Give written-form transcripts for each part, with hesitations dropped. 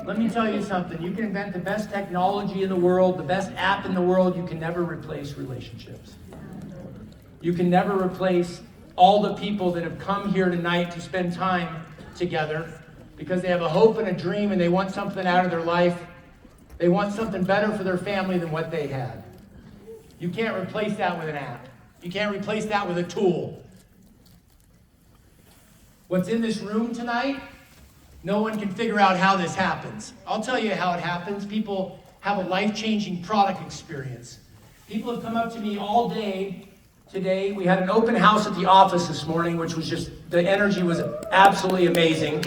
let me tell you something. You can invent the best technology in the world, the best app in the world. You can never replace relationships. You can never replace all the people that have come here tonight to spend time together because they have a hope and a dream and they want something out of their life. They want something better for their family than what they had. You can't replace that with an app. You can't replace that with a tool. What's in this room tonight, no one can figure out how this happens. I'll tell you how it happens. People have a life-changing product experience. People have come up to me all day today. We had an open house at the office this morning, which was just, the energy was absolutely amazing.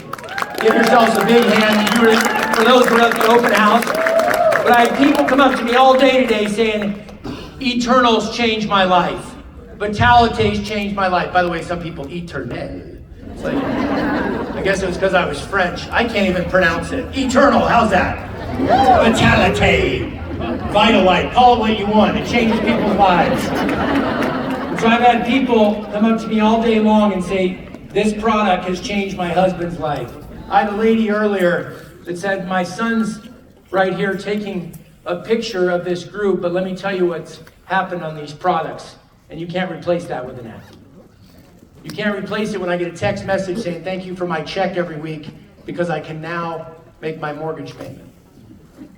Give yourselves a big hand for those who were at the open house. But I had people come up to me all day today saying, Eternals changed my life. Vitality's changed my life. By the way, some people, Eternal. It's like, I guess it was because I was French. I can't even pronounce it. Eternal, how's that? Vitality. Vitalite, call it what you want. It changes people's lives. So I've had people come up to me all day long and say, this product has changed my husband's life. I had a lady earlier that said, my son's right here taking a picture of this group, but let me tell you what's happened on these products. And you can't replace that with an app. You can't replace it when I get a text message saying, thank you for my check every week because I can now make my mortgage payment.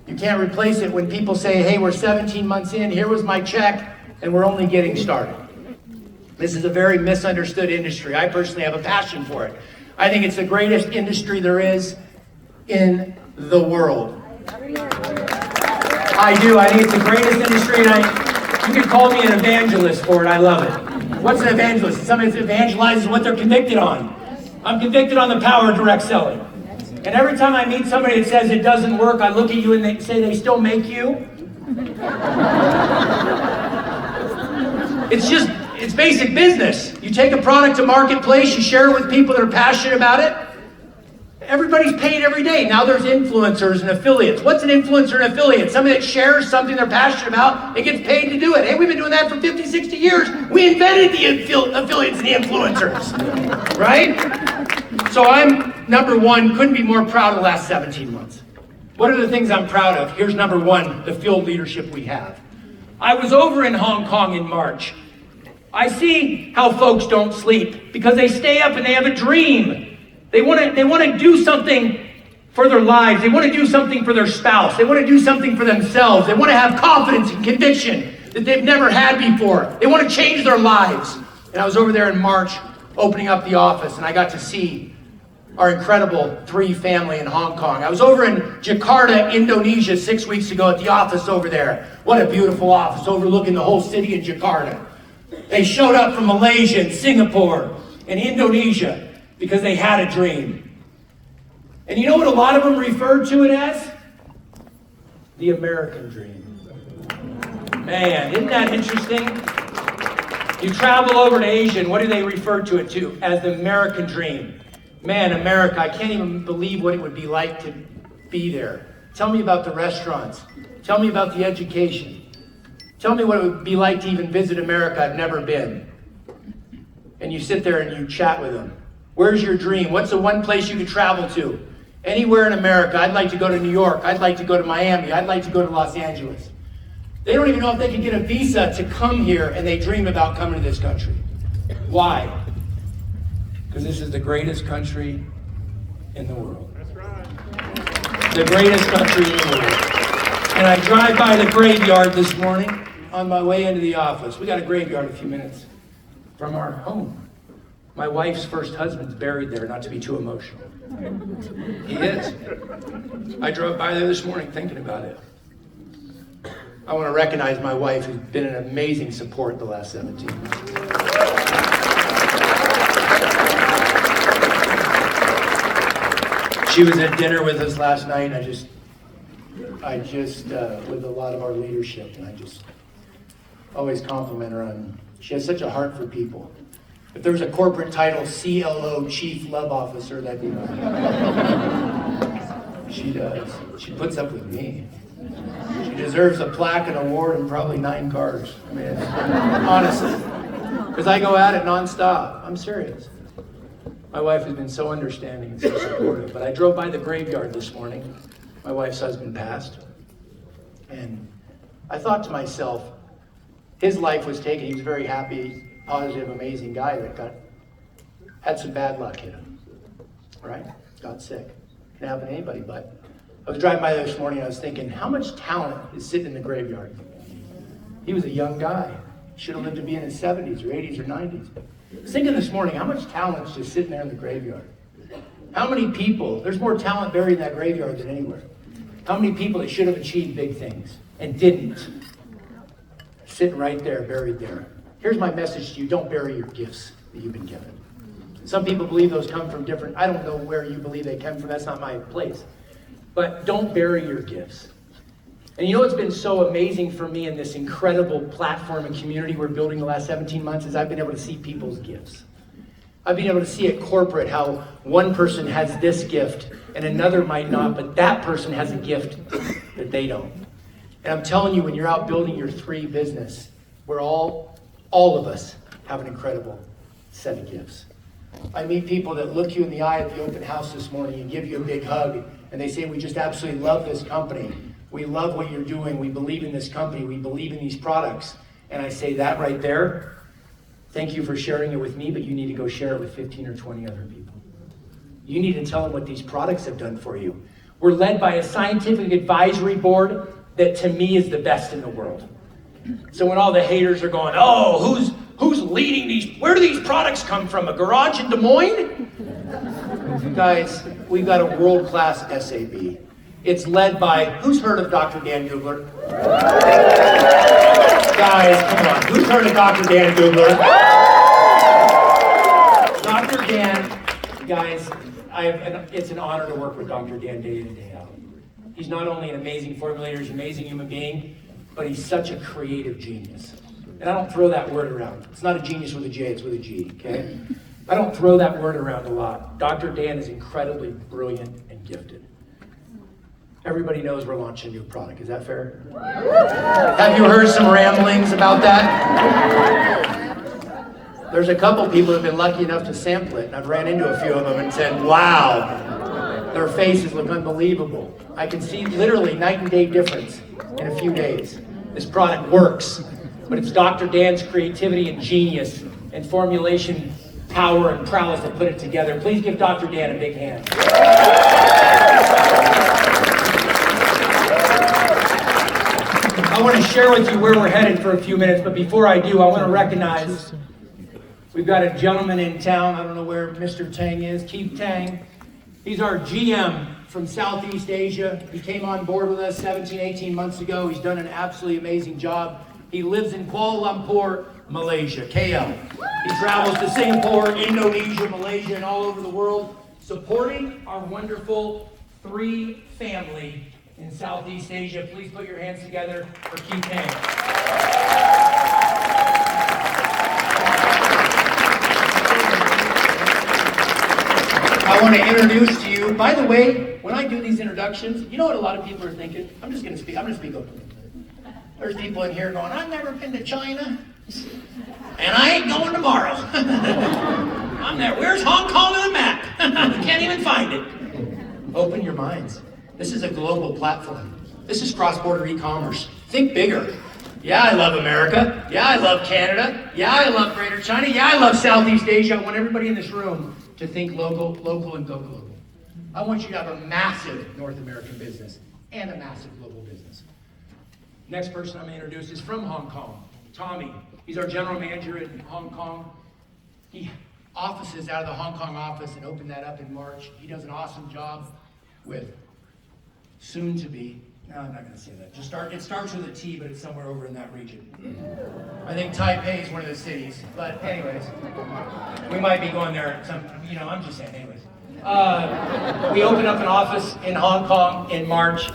You can't replace it when people say, hey, we're 17 months in, here was my check, and we're only getting started. This is a very misunderstood industry. I personally have a passion for it. I think it's the greatest industry there is in the world. I do. I think it's the greatest industry, and you can call me an evangelist for it. I love it. What's an evangelist? It's somebody that evangelizes what they're convicted on. I'm convicted on the power of direct selling. And every time I meet somebody that says it doesn't work, I look at you and they say they still make you. It's basic business. You take a product to marketplace, you share it with people that are passionate about it. Everybody's paid every day. Now there's influencers and affiliates. What's an influencer and affiliate? Somebody that shares something they're passionate about, it gets paid to do it. Hey, we've been doing that for 50, 60 years. We invented the affiliates and the influencers, right? So I'm, number one, couldn't be more proud of the last 17 months. What are the things I'm proud of? Here's number one, the field leadership we have. I was over in Hong Kong in March. I see how folks don't sleep because they stay up and they have a dream. They want to do something for their lives. They want to do something for their spouse. They want to do something for themselves. They want to have confidence and conviction that they've never had before. They want to change their lives. And I was over there in March opening up the office, and I got to see our incredible 3 family in Hong Kong. I was over in Jakarta, Indonesia 6 weeks ago at the office over there. What a beautiful office overlooking the whole city of Jakarta. They showed up from Malaysia and Singapore and Indonesia because they had a dream. And you know what a lot of them referred to it as? The American dream. Man, isn't that interesting? You travel over to Asia, and what do they refer to it to? As the American dream. Man, America, I can't even believe what it would be like to be there. Tell me about the restaurants. Tell me about the education. Tell me what it would be like to even visit America. I've never been. And you sit there and you chat with them. Where's your dream? What's the one place you could travel to? Anywhere in America. I'd like to go to New York. I'd like to go to Miami. I'd like to go to Los Angeles. They don't even know if they can get a visa to come here, and they dream about coming to this country. Why? Because this is the greatest country in the world. That's right. The greatest country in the world. And I drive by the graveyard this morning on my way into the office. We got a graveyard a few minutes from our home. My wife's first husband's buried there, not to be too emotional. He is. I drove by there this morning thinking about it. I want to recognize my wife, who's been an amazing support the last 17 months. She was at dinner with us last night. I just with a lot of our leadership, and I just always compliment her on, she has such a heart for people. If there's a corporate title, CLO, Chief Love Officer, that'd be mine. She does. She puts up with me. She deserves a plaque, an award, and probably 9 cars. I mean, honestly. Because I go at it nonstop. I'm serious. My wife has been so understanding and so supportive. But I drove by the graveyard this morning, My wife's husband passed. And I thought to myself, his life was taken. He was a very happy, positive, amazing guy that had some bad luck hit him, right? Got sick. Can happen to anybody, but I was driving by there this morning and I was thinking, how much talent is sitting in the graveyard? He was a young guy. Should have lived to be in his 70s or 80s or 90s. I was thinking this morning, how much talent is just sitting there in the graveyard? How many people, there's more talent buried in that graveyard than anywhere. How many people that should have achieved big things and didn't? Sitting right there, buried there. Here's my message to you, don't bury your gifts that you've been given. Some people believe those come from different, I don't know where you believe they come from, that's not my place. But don't bury your gifts. And you know what's been so amazing for me in this incredible platform and community we're building the last 17 months is I've been able to see people's gifts. I've been able to see at corporate how one person has this gift and another might not, but that person has a gift that they don't. And I'm telling you, when you're out building your 3 business, we're all of us have an incredible set of gifts. I meet people that look you in the eye at the open house this morning and give you a big hug, and they say, we just absolutely love this company. We love what you're doing. We believe in this company. We believe in these products. And I say that right there, thank you for sharing it with me, but you need to go share it with 15 or 20 other people. You need to tell them what these products have done for you. We're led by a scientific advisory board that to me is the best in the world. So when all the haters are going, oh, who's leading these, where do these products come from? A garage in Des Moines? Guys, we've got a world-class SAB. It's led by, who's heard of Dr. Dan Googler? Guys, come on, who's heard of Dr. Dan Googler? Dr. Dan, guys, it's an honor to work with Dr. Dan day in and day out. He's not only an amazing formulator, he's an amazing human being, but he's such a creative genius. And I don't throw that word around. It's not a genius with a J, it's with a G, okay? I don't throw that word around a lot. Dr. Dan is incredibly brilliant and gifted. Everybody knows we're launching a new product. Is that fair? Have you heard some ramblings about that? There's a couple people who have been lucky enough to sample it, and I've ran into a few of them and said, wow, their faces look unbelievable. I can see literally night and day difference in a few days. This product works, but it's Dr. Dan's creativity and genius and formulation power and prowess that put it together. Please give Dr. Dan a big hand. I want to share with you where we're headed for a few minutes, but before I do, I want to recognize we've got a gentleman in town. I don't know where Mr. Tang is, Keith Tang. He's our GM from Southeast Asia. He came on board with us 17, 18 months ago. He's done an absolutely amazing job. He lives in Kuala Lumpur, Malaysia, KL. He travels to Singapore, Indonesia, Malaysia, and all over the world, supporting our wonderful 3 family in Southeast Asia. Please put your hands together for Keith Tang. I want to introduce to you, by the way, when I do these introductions, you know what a lot of people are thinking? I'm just going to speak openly. There's people in here going, I've never been to China, and I ain't going tomorrow. I'm there. Where's Hong Kong on the map? Can't even find it. Open your minds. This is a global platform. This is cross-border e-commerce. Think bigger. Yeah, I love America. Yeah, I love Canada. Yeah, I love Greater China. Yeah, I love Southeast Asia. I want everybody in this room to think local, and go global. I want you to have a massive North American business and a massive global business. Next person I'm going to introduce is from Hong Kong, Tommy. He's our general manager in Hong Kong. He offices out of the Hong Kong office and opened that up in March. He does an awesome job with soon to be, no, I'm not going to say that. It starts with a T, but it's somewhere over in that region. I think Taipei is one of the cities, but anyways, we might be going there. I'm just saying, anyways. We opened up an office in Hong Kong in March.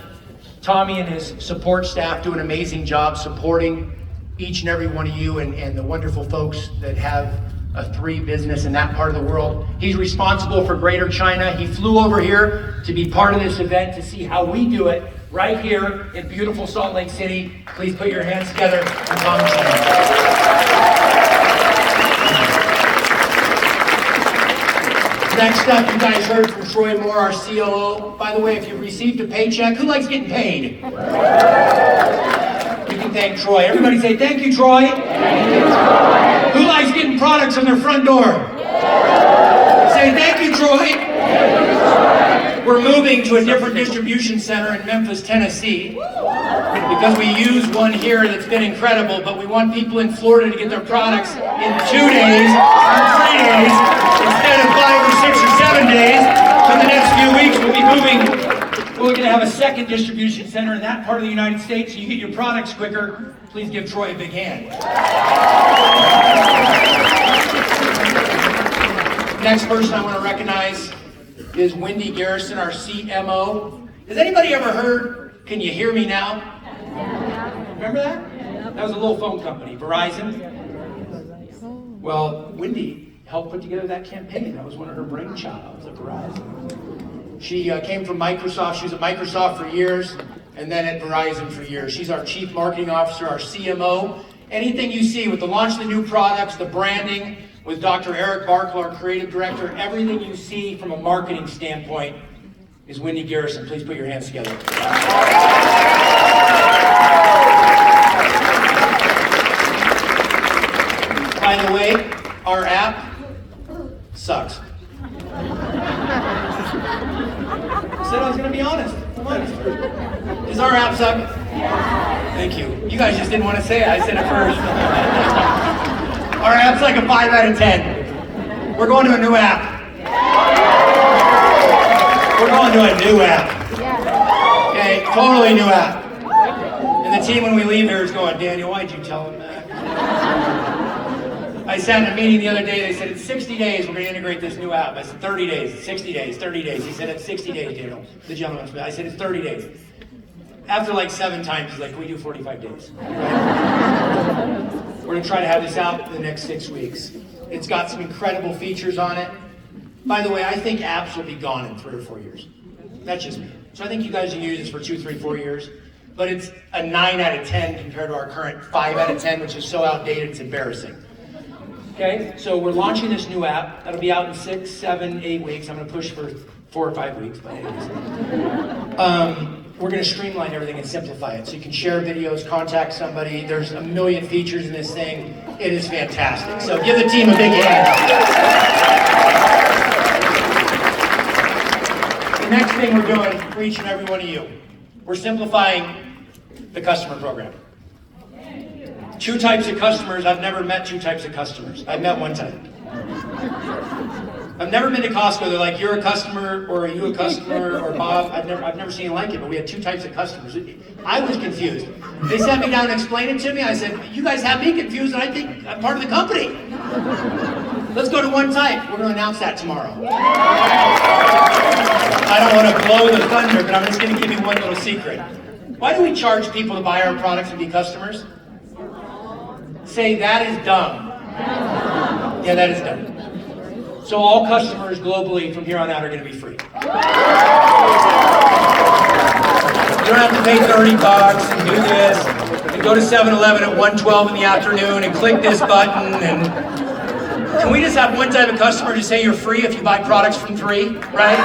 Tommy and his support staff do an amazing job supporting each and every one of you and the wonderful folks that have a 3 business in that part of the world. He's responsible for Greater China. He flew over here to be part of this event to see how we do it right here in beautiful Salt Lake City. Please put your hands together for Tommy Tang. next up, you guys heard from Troy Moore, our COO. By the way, if you've received a paycheck, who likes getting paid? You can thank Troy. Everybody say, thank you, Troy. Thank you, Troy. Who likes getting products on their front door? Say, thank you, Troy. Thank you, Troy. We're moving to a different distribution center in Memphis, Tennessee, because we use one here that's been incredible, but we want people in Florida to get their products in 2 days or 3 days instead of 5 or 6 or 7 days. For the next few weeks, we'll be moving. We're going to have a second distribution center in that part of the United States so you get your products quicker. Please give Troy a big hand. Next person I want to recognize is Wendy Garrison, our CMO. Has anybody ever heard, can you hear me now? Remember that? That was a little phone company, Verizon. Well, Wendy helped put together that campaign. That was one of her brainchilds at Verizon. She came from Microsoft. She was at Microsoft for years and then at Verizon for years. She's our Chief Marketing Officer, our CMO. Anything you see with the launch of the new products, the branding, with Dr. Eric Barkle, our Creative Director, everything you see from a marketing standpoint is Wendy Garrison. Please put your hands together. By the way, our app sucks. I said I was going to be honest. I'm honest. Does our app suck? Thank you. You guys just didn't want to say it. I said it first. Our app's like a 5 out of 10. We're going to a new app. We're going to a new app. Okay, totally new app. And the team, when we leave here, is going, Daniel, why'd you tell them that? I sat in a meeting the other day, they said, it's 60 days, we're going to integrate this new app. I said, 30 days, 60 days, 30 days. He said, it's 60 days, Daniel. The gentleman, I said, it's 30 days. After like 7 times, he's like, can we do 45 days? We're going to try to have this out in the next 6 weeks. It's got some incredible features on it. By the way, I think apps will be gone in 3 or 4 years. That's just me. So I think you guys can use this for 2, 3, 4 years. But it's a 9 out of 10 compared to our current 5 out of 10, which is so outdated, it's embarrassing. Okay, so we're launching this new app. That'll be out in 6, 7, 8 weeks. I'm going to push for 4 or 5 weeks, but anyways. We're going to streamline everything and simplify it. So you can share videos, contact somebody. There's a million features in this thing. It is fantastic. So give the team a big hand. The next thing we're doing for each and every one of you, we're simplifying the customer program. 2 types of customers. I've never met 2 types of customers. I've met 1 type. I've never been to Costco. They're like, you're a customer, or are you a customer, or Bob. I've never seen it like it, but we had 2 types of customers. I was confused. They sat me down and explained it to me. I said, you guys have me confused, and I think I'm part of the company. Let's go to 1 type. We're going to announce that tomorrow. I don't want to blow the thunder, but I'm just going to give you one little secret. Why do we charge people to buy our products and be customers? Say, that is dumb. Yeah, that is dumb. So all customers globally from here on out are going to be free. You don't have to pay $30 and do this and go to 7-Eleven at 1:12 in the afternoon and click this button. And can we just have 1 type of customer to say you're free if you buy products from 3, right?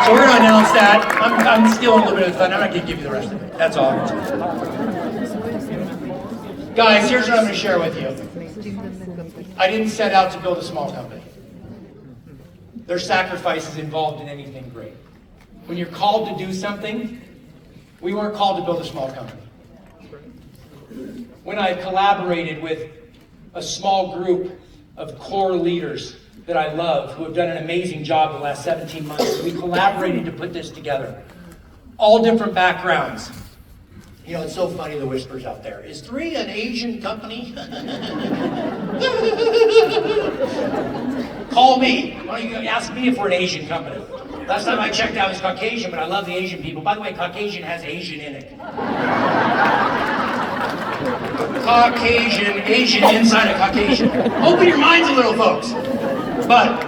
So we're going to announce that. I'm stealing a little bit of the fun. I'm not going to give you the rest of it. That's all. Guys, here's what I'm going to share with you. I didn't set out to build a small company. There's sacrifices involved in anything great. When you're called to do something, we weren't called to build a small company. When I collaborated with a small group of core leaders that I love, who have done an amazing job the last 17 months, we collaborated to put this together. All different backgrounds. You know, it's so funny, the whispers out there. Is 3 an Asian company? Call me. Why don't you ask me if we're an Asian company? Last time I checked, I was Caucasian, but I love the Asian people. By the way, Caucasian has Asian in it. Caucasian, Asian inside of Caucasian. Open your minds a little, folks. But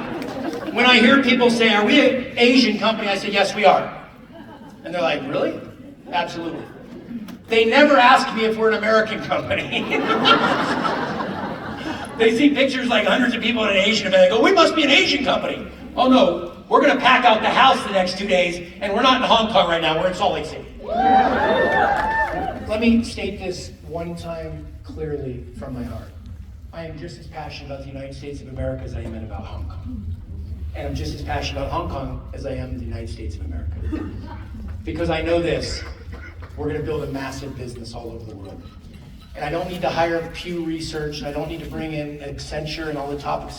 when I hear people say, are we an Asian company? I say, yes, we are. And they're like, really? Absolutely. They never ask me if we're an American company. They see pictures like hundreds of people in an Asian event. They go, we must be an Asian company. Oh no, we're gonna pack out the house the next 2 days, and we're not in Hong Kong right now, we're in Salt Lake City. Let me state this one time clearly from my heart. I am just as passionate about the United States of America as I am about Hong Kong. And I'm just as passionate about Hong Kong as I am the United States of America. Because I know this, we're gonna build a massive business all over the world. And I don't need to hire Pew Research, and I don't need to bring in Accenture and all the top,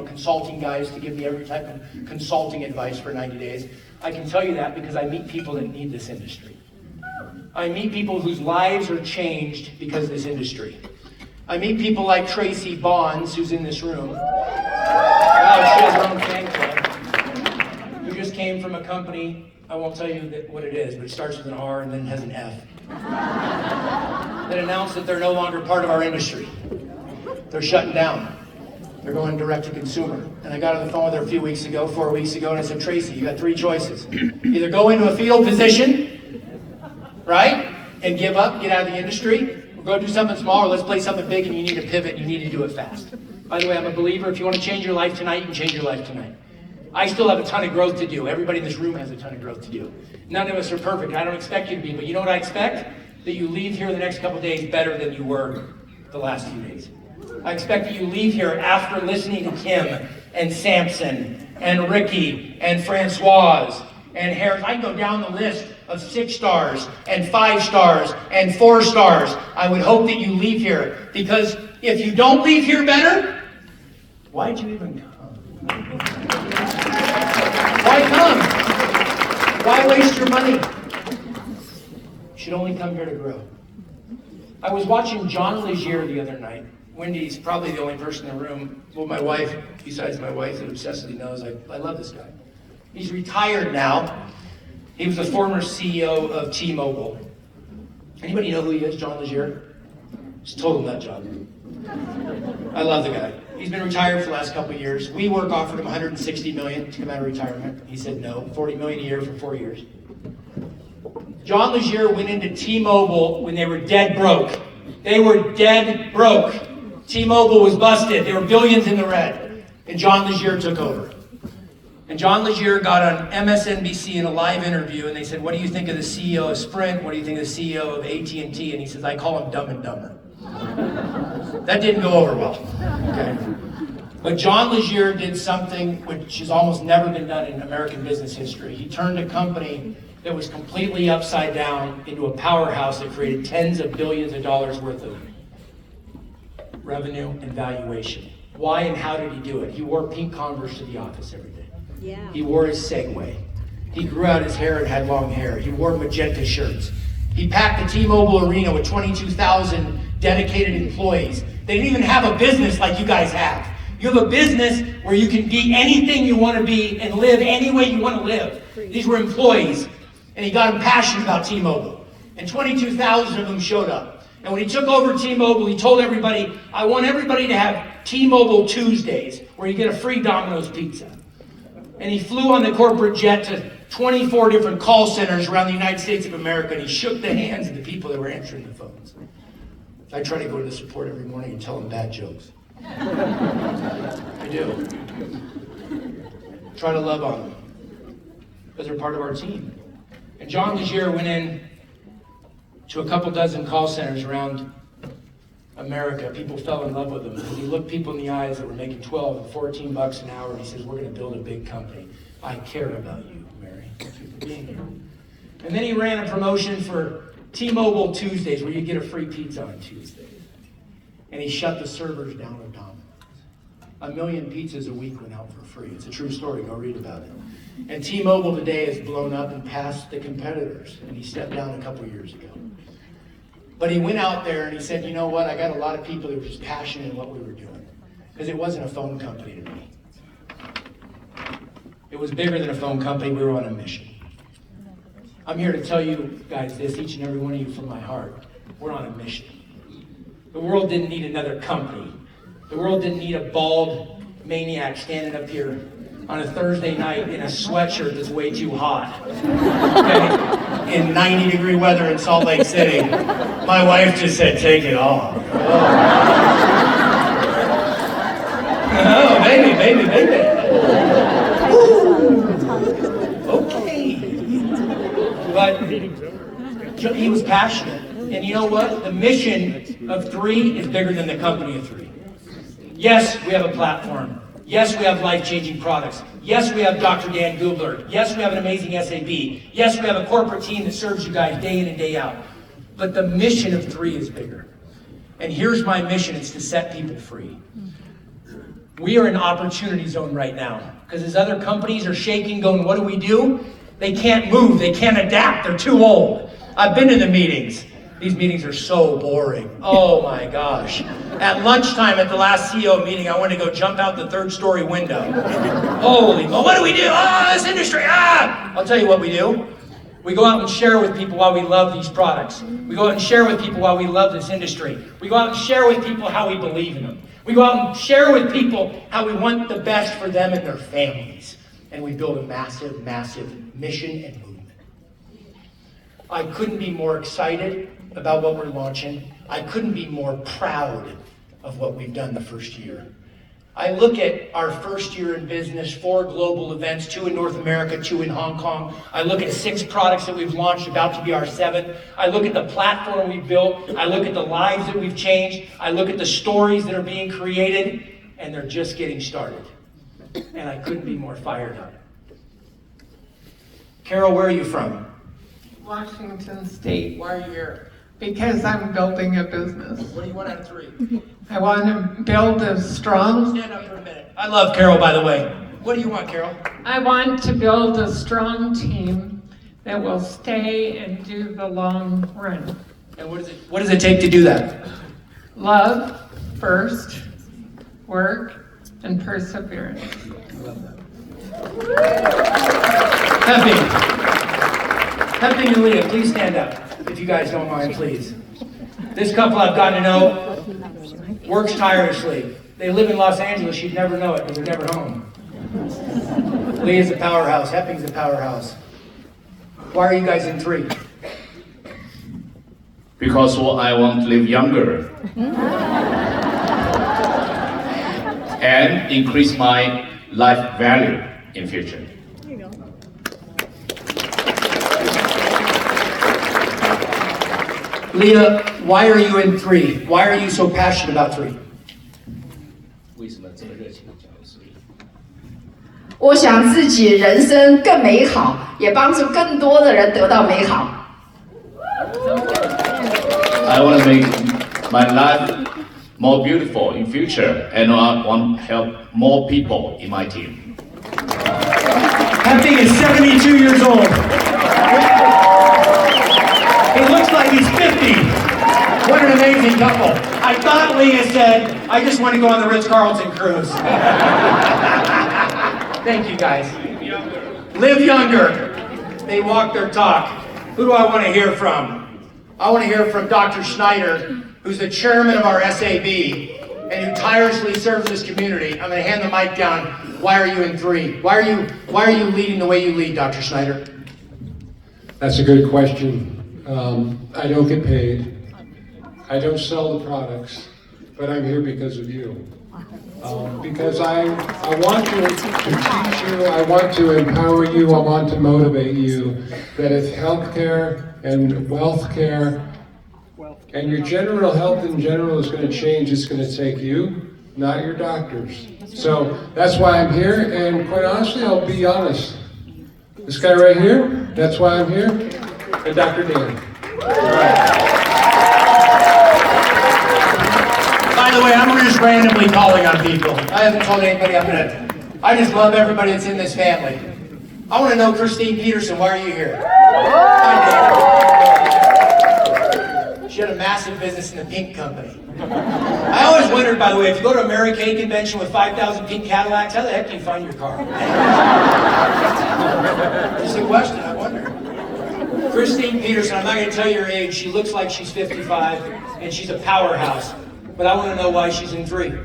consulting guys to give me every type of consulting advice for 90 days. I can tell you that because I meet people that need this industry. I meet people whose lives are changed because of this industry. I meet people like Tracy Bonds, who's in this room. Wow, she has her own fan club. Who just came from a company, I won't tell you what it is, but it starts with an R and then has an F. That announced that they're no longer part of our industry. They're shutting down. They're going direct to consumer. And I got on the phone with her 4 weeks ago, and I said, Tracy, you got 3 choices. Either go into a fetal position, right? And give up, get out of the industry, or go do something small, or let's play something big, and you need to pivot, and you need to do it fast. By the way, I'm a believer, if you want to change your life tonight, you can change your life tonight. I still have a ton of growth to do. Everybody in this room has a ton of growth to do. None of us are perfect. I don't expect you to be, but you know what I expect? That you leave here the next couple of days better than you were the last few days. I expect that you leave here after listening to Kim and Samson and Ricky and Francoise and Harris. I can go down the list of 6 stars and 5 stars and 4 stars. I would hope that you leave here, because if you don't leave here better, why'd you even come? Why come? Why waste your money? You should only come here to grow. I was watching John Legier the other night. Wendy's probably the only person in the room, well, my wife, besides my wife that obsessively knows, I love this guy. He's retired now. He was the former CEO of T-Mobile. Anybody know who he is, John Legier? He's a total nut job. I love the guy. He's been retired for the last couple of years. WeWork offered him $160 million to come out of retirement. He said no, $40 million a year for 4 years. John Legier went into T-Mobile when they were dead broke. They were dead broke. T-Mobile was busted. They were billions in the red. And John Legier took over. And John Legier got on MSNBC in a live interview, and they said, what do you think of the CEO of Sprint? What do you think of the CEO of AT&T? And he says, I call him Dumb and Dumber. That didn't go over well. Okay. But John Legier did something which has almost never been done in American business history. He turned a company that was completely upside down into a powerhouse that created tens of billions of dollars worth of revenue and valuation. Why and how did he do it? He wore pink Converse to the office every day. Yeah. He wore his Segway. He grew out his hair and had long hair. He wore magenta shirts. He packed the T-Mobile arena with 22,000 dedicated employees. They didn't even have a business like you guys have. You have a business where you can be anything you want to be and live any way you want to live. These were employees. And he got them passionate about T-Mobile. And 22,000 of them showed up. And when he took over T-Mobile, he told everybody, I want everybody to have T-Mobile Tuesdays, where you get a free Domino's pizza. And he flew on the corporate jet to 24 different call centers around the United States of America, and he shook the hands of the people that were answering the phones. I try to go to the support every morning and tell them bad jokes. I do. Try to love on them, because they're part of our team. And John Legier went in to a couple dozen call centers around America. People fell in love with him because he looked people in the eyes that were making 12 and 14 bucks an hour, and he says, we're going to build a big company. I care about you, Mary. Thank you for being here. And then he ran a promotion for T-Mobile Tuesdays, where you get a free pizza on Tuesdays. And he shut the servers down of Domino's. 1 million pizzas a week went out for free. It's a true story. Go read about it. And T-Mobile today has blown up and passed the competitors, and he stepped down a couple years ago. But he went out there and he said, you know what, I got a lot of people that were just passionate in what we were doing. Because it wasn't a phone company to me. It was bigger than a phone company. We were on a mission. I'm here to tell you guys this, each and every one of you, from my heart. We're on a mission. The world didn't need another company. The world didn't need a bald maniac standing up here on a Thursday night in a sweatshirt that's way too hot. Okay? In 90-degree weather in Salt Lake City. My wife just said, take it off. Oh, baby. Woo. But he was passionate. And you know what? The mission of 3 is bigger than the company of 3. Yes, we have a platform. Yes, we have life-changing products. Yes, we have Dr. Dan Gubler. Yes, we have an amazing SAB. Yes, we have a corporate team that serves you guys day in and day out. But the mission of 3 is bigger. And here's my mission, it's to set people free. We are in an opportunity zone right now. Because as other companies are shaking, going, what do? They can't move, they can't adapt, they're too old. I've been to the meetings. These meetings are so boring. Oh my gosh. At lunchtime at the last CEO meeting, I wanted to go jump out the 3rd-story window. Holy, well, what do? Oh, this industry, I'll tell you what we do. We go out and share with people why we love these products. We go out and share with people why we love this industry. We go out and share with people how we believe in them. We go out and share with people how we want the best for them and their families. And we build a massive, massive mission and movement. I couldn't be more excited about what we're launching. I couldn't be more proud of what we've done the first year. I look at our first year in business, 4 global events, 2 in North America, 2 in Hong Kong. I look at 6 products that we've launched, about to be our 7th. I look at the platform we've built. I look at the lives that we've changed. I look at the stories that are being created, and they're just getting started. And I couldn't be more fired up. Carol, where are you from? Washington State. Why are you here? Because I'm building a business. What do you want out of 3? I want to build a strong... Stand up for a minute. I love Carol, by the way. What do you want, Carol? I want to build a strong team that will stay and do the long run. And what does it take to do that? Love first, work, and perseverance. I love that. Peppy and Leah, please stand up, if you guys don't mind, please. This couple I've gotten to know works tirelessly. They live in Los Angeles, you'd never know it because they're never home. Leah's a powerhouse, Hepping's a powerhouse. Why are you guys in 3? Because I want to live younger and increase my life value in future. Leah, why are you in 3? Why are you so passionate about 3? 为什么这么热情地讲3？我想自己人生更美好，也帮助更多的人得到美好。I want to make my life more beautiful in future, and I want to help more people in my team. Hepping is 72 years old. He looks like he's 50. What an amazing couple. I thought Leah said, I just want to go on the Ritz-Carlton cruise. Thank you, guys. Live younger. They walk their talk. Who do I want to hear from? I want to hear from Dr. Schneider, who's the chairman of our SAB and who tirelessly serves this community. I'm going to hand the mic down. Why are you in 3? Why are you leading the way you lead, Dr. Schneider? That's a good question. I don't get paid. I don't sell the products, but I'm here because of you. Because I want to teach you, I want to empower you, I want to motivate you that if healthcare and wealth care and your general health in general is going to change, it's going to take you, not your doctors. So that's why I'm here, and quite honestly, I'll be honest. This guy right here, that's why I'm here, and Dr. Dan. By the way, I'm just randomly calling on people. I haven't told anybody I just love everybody that's in this family. I want to know Christine Peterson, why are you here? She had a massive business in the pink company. I always wondered, by the way, if you go to a Mary Kay convention with 5,000 pink Cadillacs, how the heck do you find your car? Just a question, I wonder. Christine Peterson, I'm not going to tell you her age. She looks like she's 55, and she's a powerhouse. But I want to know why she's in 3. We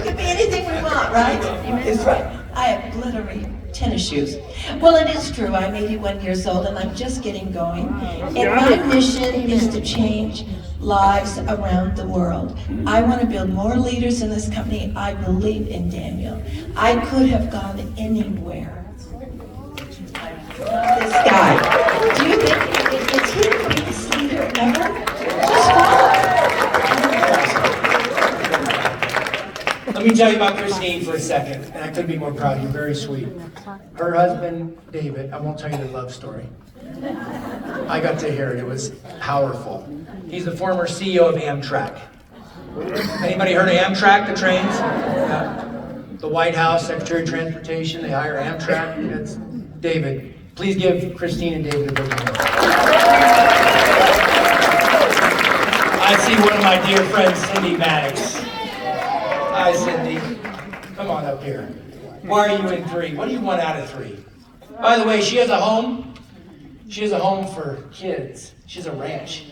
can be anything we want, right? It's right. I have glittery tennis shoes. Well, it is true. I'm 81 years old and I'm just getting going. And my mission is to change lives around the world. I want to build more leaders in this company. I believe in Daniel. I could have gone anywhere. This guy. Do you think it's he the greatest leader ever? Just follow. Let me tell you about Christine for a second, and I couldn't be more proud of you. Very sweet. Her husband, David, I won't tell you the love story. I got to hear it. It was powerful. He's the former CEO of Amtrak. Anybody heard of Amtrak, the trains? The White House, Secretary of Transportation, they hire Amtrak. That's David. Please give Christine and David a big hand. I see one of my dear friends, Cindy Maddox. Hi, Cindy. Come on up here. Why are you in 3? What do you want out of 3? By the way, she has a home. She has a home for kids. She has a ranch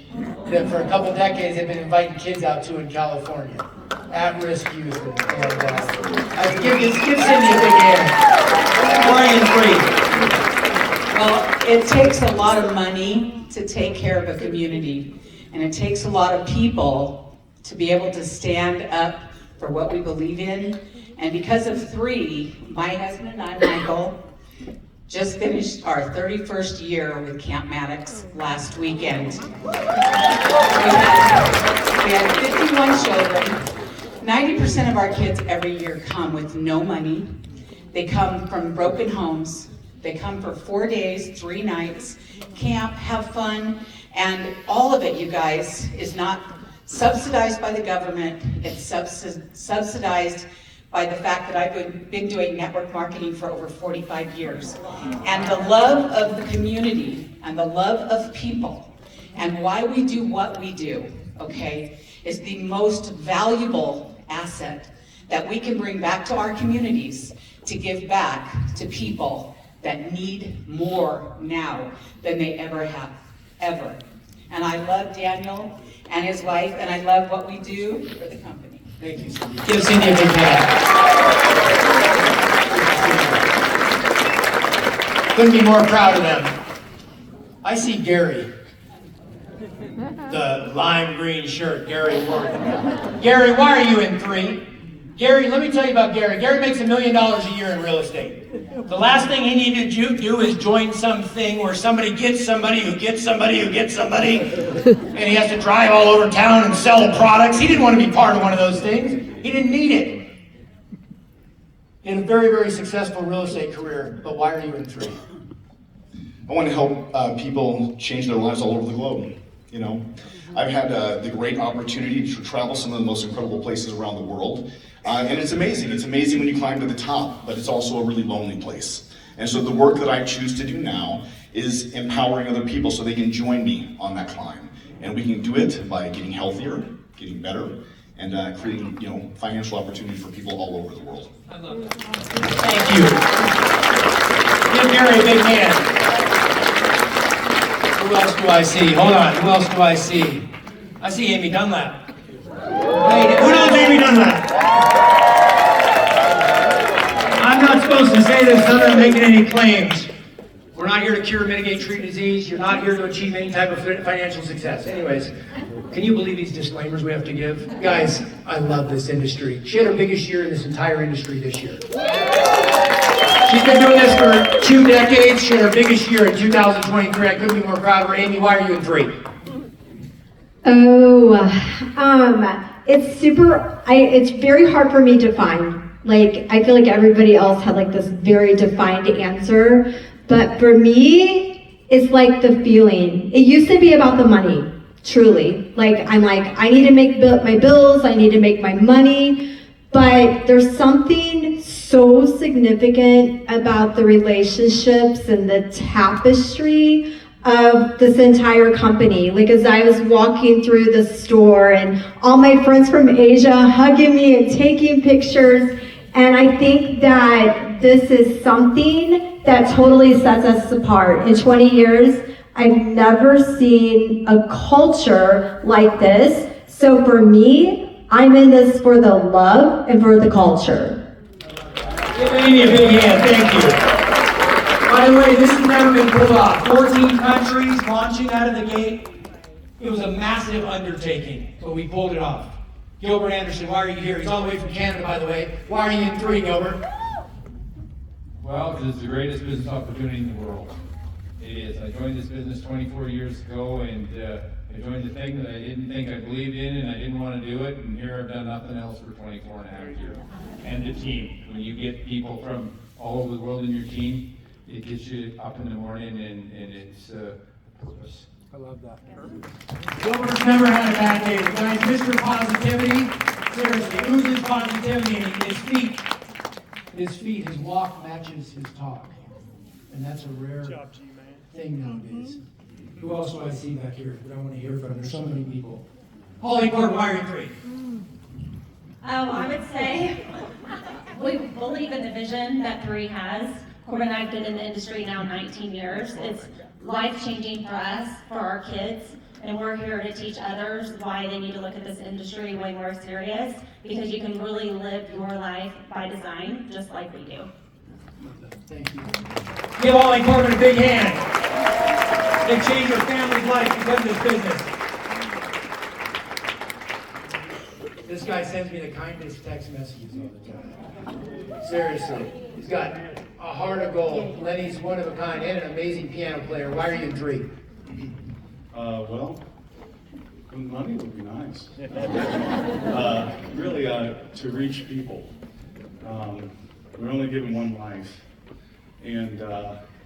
that for a couple decades they've been inviting kids out to in California. At-risk youth. Give Cindy a big hand. Why are you in 3? Well, it takes a lot of money to take care of a community, and it takes a lot of people to be able to stand up for what we believe in. And because of 3, my husband and I, Michael, just finished our 31st year with Camp Maddox last weekend. We had 51 children. 90% of our kids every year come with no money. They come from broken homes. They come for 4 days, 3 nights, camp, have fun, and all of it, you guys, is not subsidized by the government. It's subsidized by the fact that I've been doing network marketing for over 45 years. And the love of the community and the love of people and why we do what we do, okay, is the most valuable asset that we can bring back to our communities to give back to people that need more now than they ever have, ever. And I love Daniel and his wife, and I love what we do for the company. Thank you, Cindy. Give Cindy a big hand. Couldn't be more proud of them. I see Gary. The lime green shirt, Gary Ward. Gary, why are you in 3? Gary, let me tell you about Gary. Gary makes $1 million a year in real estate. The last thing he needed to do is join something where somebody gets somebody who gets somebody who gets somebody, and he has to drive all over town and sell products. He didn't want to be part of one of those things. He didn't need it. He had a very, very successful real estate career, but why are you in 3? I want to help people change their lives all over the globe. You know, I've had the great opportunity to travel some of the most incredible places around the world. And it's amazing. It's amazing when you climb to the top, but it's also a really lonely place. And so the work that I choose to do now is empowering other people so they can join me on that climb. And we can do it by getting healthier, getting better, and creating, financial opportunity for people all over the world. I love that. Thank you. Give Gary a big hand. Who else do I see? Hold on. Who else do I see? I see Amy Dunlap. Wait, who knows Amy Dunlap? I'm not supposed to say this, I'm not making any claims. We're not here to cure, mitigate, treat disease. You're not here to achieve any type of financial success. Anyways, can you believe these disclaimers we have to give? Guys, I love this industry. She had her biggest year in this entire industry this year. She's been doing this for 2 decades. She had her biggest year in 2023. I couldn't be more proud of her. Amy, why are you in 3? It's very hard for me to find. Like, I feel like everybody else had like this very defined answer, but for me, it's like the feeling. It used to be about the money, truly. I'm like, I need to make my bills, I need to make my money, but there's something so significant about the relationships and the tapestry of this entire company. Like, as I was walking through the store and all my friends from Asia hugging me and taking pictures, and I think that this is something that totally sets us apart. In 20 years, I've never seen a culture like this. So for me, I'm in this for the love and for the culture. Give Amy a big hand, thank you. By the way, this has never been pulled off. 14 countries launching out of the gate. It was a massive undertaking, but we pulled it off. Gilbert Anderson, why are you here? He's all the way from Canada, by the way. Why are you in 3, Gilbert? Well, because it's the greatest business opportunity in the world. It is. I joined this business 24 years ago, and I joined the thing that I didn't think I believed in, and I didn't want to do it, and here I've done nothing else for 24 and a half years. And the team. When you get people from all over the world in your team, it gets you up in the morning, and it's purpose. I love that. Gilbert's never had a bad day. The guy's Mr. Positivity. Seriously, oozes positivity, and his feet, his walk matches his talk. And that's a rare thing nowadays. Who else do I see back here that I want to hear from? There's so many people. Holly Court, why are you 3? I would say we believe in the vision that 3 has. Corbin and I have been in the industry now 19 years. It's life-changing for us, for our kids, and we're here to teach others why they need to look at this industry way more serious, because you can really live your life by design, just like we do. Thank you. Give Holly Corbin a big hand. They changed her family's life because of this business. This guy sends me the kindest text messages all the time. Seriously. He's got a heart of gold. Lenny's one of a kind and an amazing piano player. Why are you in 3? Well, money would be nice. Really, to reach people. We're only given one life, and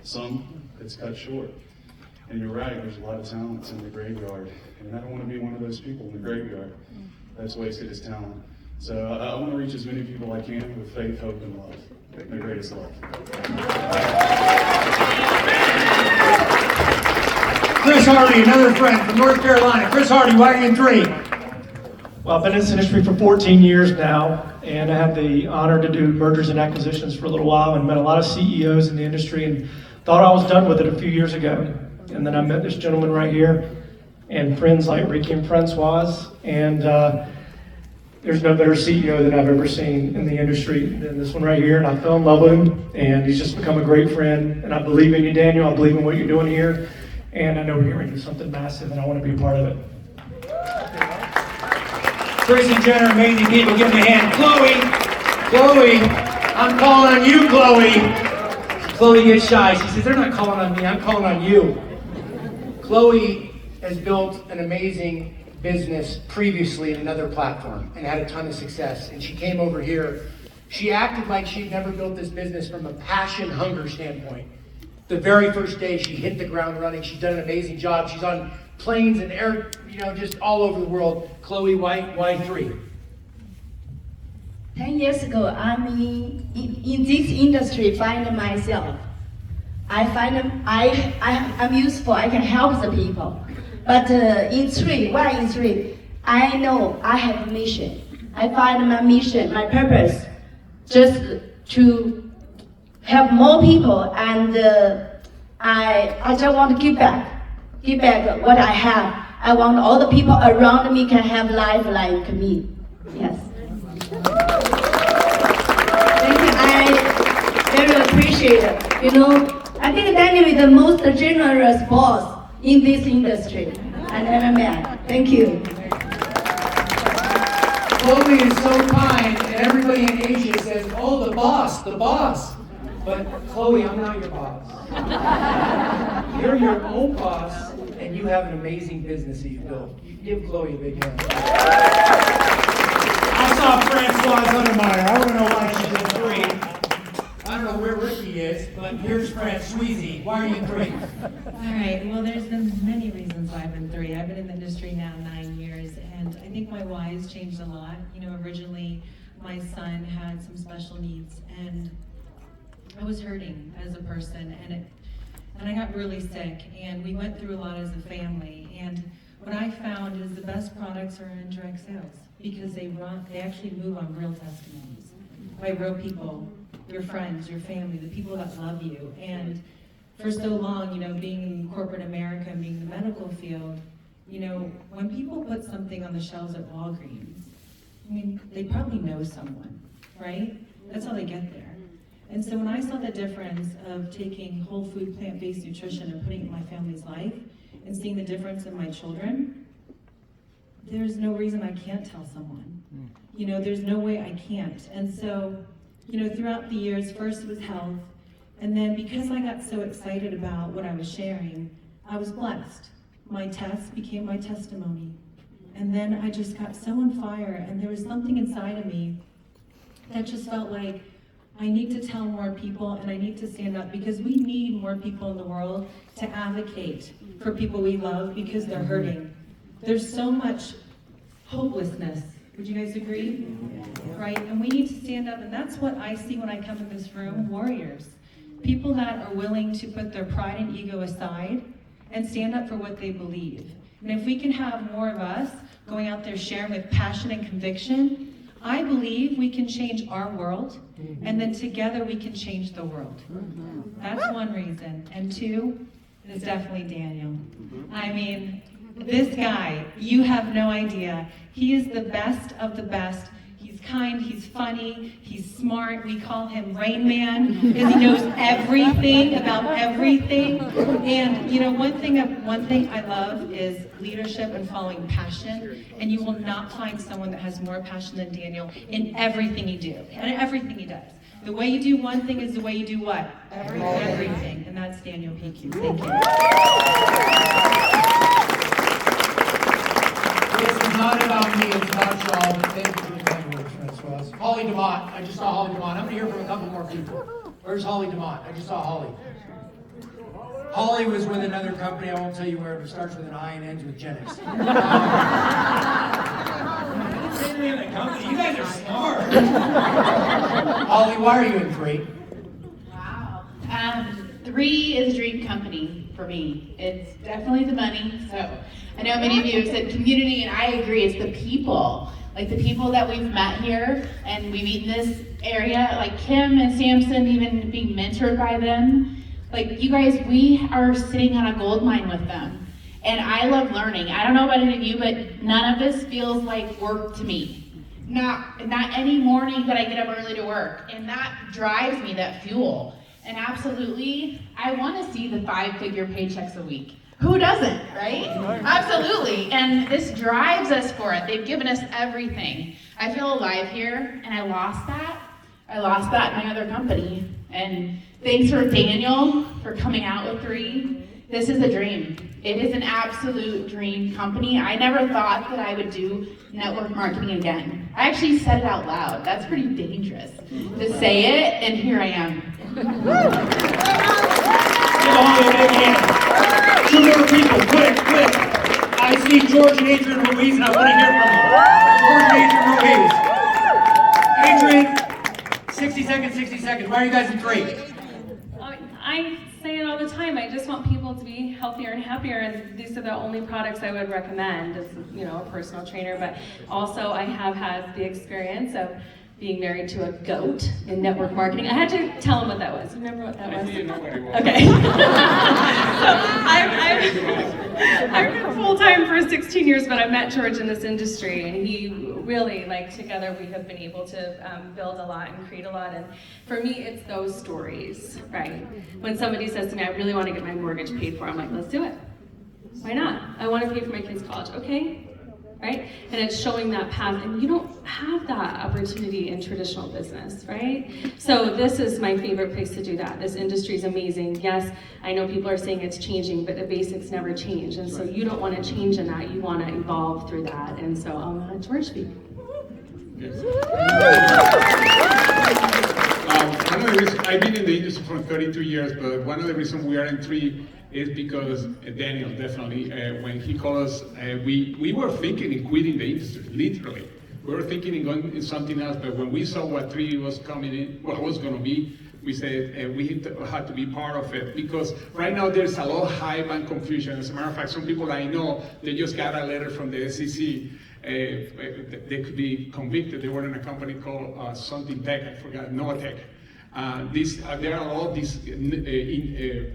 some it's cut short. And you're right, there's a lot of talents in the graveyard, and I don't want to be one of those people in the graveyard that's wasted his talent. So I want to reach as many people I can with faith, hope, and love. The greatest love. Chris Hardy, another friend from North Carolina. Chris Hardy, why are you in 3? Well, I've been in this industry for 14 years now, and I had the honor to do mergers and acquisitions for a little while and met a lot of CEOs in the industry and thought I was done with it a few years ago. And then I met this gentleman right here and friends like Ricky and Francoise, and there's no better CEO than I've ever seen in the industry than this one right here, and I fell in love with him, and he's just become a great friend, and I believe in you, Daniel. I believe in what you're doing here, and I know we're going to do something massive, and I want to be a part of it. Tracy Jenner, amazing people. Give them a hand. Chloe, I'm calling on you, Chloe. Chloe gets shy. She says, they're not calling on me, I'm calling on you. Chloe has built an amazing business previously in another platform and had a ton of success. And she came over here. She acted like she'd never built this business from a passion, hunger standpoint. The very first day she hit the ground running. She's done an amazing job. She's on planes and air, just all over the world. Chloe, why 3? 10 years ago, I'm in this industry, find myself. I find I'm useful, I can help the people. But in 3, I know I have a mission. I find my mission, my purpose, just to help more people, and I just want to give back what I have. I want all the people around me can have life like me. Yes. Thank you. I very appreciate it. I think Daniel is the most generous boss in this industry I ever met. Thank you. Chloe is so kind, and everybody in Asia says, oh, the boss. But Chloe, I'm not your boss. You're your own boss, and you have an amazing business that you built. You give Chloe a big hand. I saw Francoise Untermeyer. I don't know why she's in 3. I don't know where Ricky is, but here's Francoise. Why are you in 3? All right, well, there's been many reasons why I've been 3. I've been in the industry now 9 years, and I think my why has changed a lot. Originally, my son had some special needs, and I was hurting as a person, and I got really sick, and we went through a lot as a family. And what I found is the best products are in direct sales, because they actually move on real testimonies by real people, your friends, your family, the people that love you. And for so long, being in corporate America and being in the medical field, when people put something on the shelves at Walgreens, they probably know someone, right? That's how they get there. And so when I saw the difference of taking whole food, plant-based nutrition and putting it in my family's life, and seeing the difference in my children, there's no reason I can't tell someone. You know, there's no way I can't. And so, you know, throughout the years, first it was health, and then because I got so excited about what I was sharing, I was blessed. My test became my testimony. And then I just got so on fire, and there was something inside of me that just felt like, I need to tell more people, and I need to stand up, because we need more people in the world to advocate for people we love because they're hurting. There's so much hopelessness. Would you guys agree? Right? And we need to stand up, and that's what I see when I come in this room, warriors. People that are willing to put their pride and ego aside and stand up for what they believe. And if we can have more of us going out there sharing with passion and conviction, I believe we can change our world, and then together we can change the world. That's one reason. And two is definitely Daniel. I mean, this guy, you have no idea. He is the best of the best. He's kind, he's funny, he's smart. We call him Rain Man because he knows everything about everything. And you know, one thing I love is leadership and following passion. And you will not find someone that has more passion than Daniel in everything he do and everything he does. The way you do one thing is the way you do what? Everything. And that's Daniel PQ. Thank you. It's not about me, it's about y'all, but thank you for the kind words, Francois. Holly DeMott, I just saw Holly DeMott. I'm gonna hear from a couple more people. Where's Holly DeMott? I just saw Holly. Holly was with another company, I won't tell you where, but it starts with an I and ends with Genix. You guys are smart. Holly, why are you in 3? Wow. 3 is a dream company for me. It's definitely the money. So I know many of you have said community, and I agree. It's the people. Like the people that we've met here and we meet in this area, like Kim and Samson, even being mentored by them. Like you guys, we are sitting on a gold mine with them. And I love learning. I don't know about any of you, but none of this feels like work to me. Not any morning that I get up early to work. And that drives me, that fuel. And absolutely, I want to see the 5-figure paychecks a week. Who doesn't, right? Absolutely. And this drives us for it. They've given us everything. I feel alive here, and I lost that. I lost that in my other company. And thanks for Daniel for coming out with 3. This is a dream. It is an absolute dream company. I never thought that I would do network marketing again. I actually said it out loud. That's pretty dangerous to say it, and here I am. Two more people, quick. I see George and Adrian Ruiz, and I want to hear from you. George and Adrian Ruiz. Adrian, 60 seconds. Why are you guys in 3? I say it all the time. I just want people to be healthier and happier, and these are the only products I would recommend as, you know, a personal trainer. But also, I have had the experience of being married to a goat in network marketing. I had to tell him what that was. You remember what that was? I didn't know what it was. Okay. So I've been full-time for 16 years, but I met George in this industry, and he really, like, together we have been able to build a lot and create a lot. And for me, it's those stories, right? When somebody says to me, I really want to get my mortgage paid for, I'm like, let's do it. Why not? I want to pay for my kids' college. Okay. Right? And it's showing that path, and you don't have that opportunity in traditional business, right? So this is my favorite place to do that. This industry is amazing. Yes, I know people are saying it's changing, but the basics never change, and so you don't want to change in that. You want to evolve through that, and so I'll let George speak. One of the reasons, I've been in the industry for 32 years, but one of the reasons we are in 3 is because Daniel, definitely, when he called us, we were thinking in quitting the industry, literally. We were thinking in going in something else, but when we saw what 3 was coming in, what was going to be, we said we had to be part of it, because right now there's a lot of hype and confusion. As a matter of fact, some people I know, they just got a letter from the SEC. They could be convicted. They were in a company called something tech, I forgot, Novatech. There are all these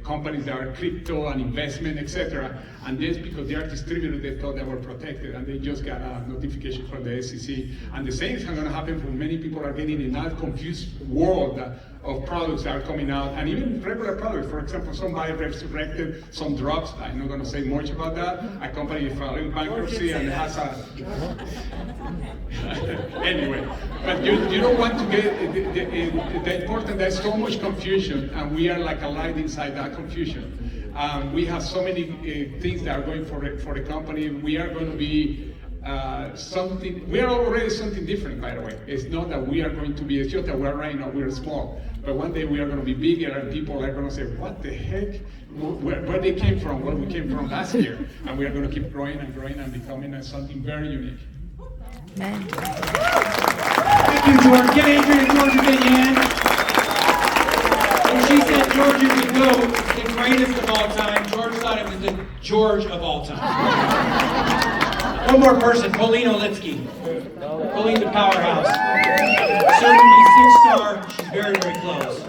companies that are crypto and investment, etc. And that's because they are distributors, they thought they were protected, and they just got a notification from the SEC. And the same is going to happen for many people are getting in that confused world of products that are coming out, and even regular products. For example, somebody resurrected some drugs. I'm not going to say much about that. A company filed in bankruptcy and has a... Anyway, but you don't want to get the important. There's so much confusion, and we are like a light inside that confusion. We have so many things that are going for the company. We are going to be something. We are already something different, by the way. It's not that we are going to be. It's just that we're right now. We're small, but one day we are going to be bigger, and people are going to say, "What the heck? Where they came from? Where we came from last year?" And we are going to keep growing and growing and becoming something very unique. Thank you, George. Give Adrian and George a big hand. When she said George is the GOAT, the greatest of all time, George thought it was the George of all time. One more person, Pauline Olitsky. Pauline the powerhouse. Soon to be 6-star. She's very, very close.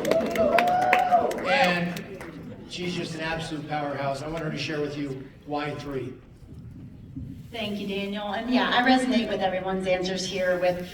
And she's just an absolute powerhouse. I want her to share with you why 3. Thank you, Daniel. And yeah, I resonate with everyone's answers here, with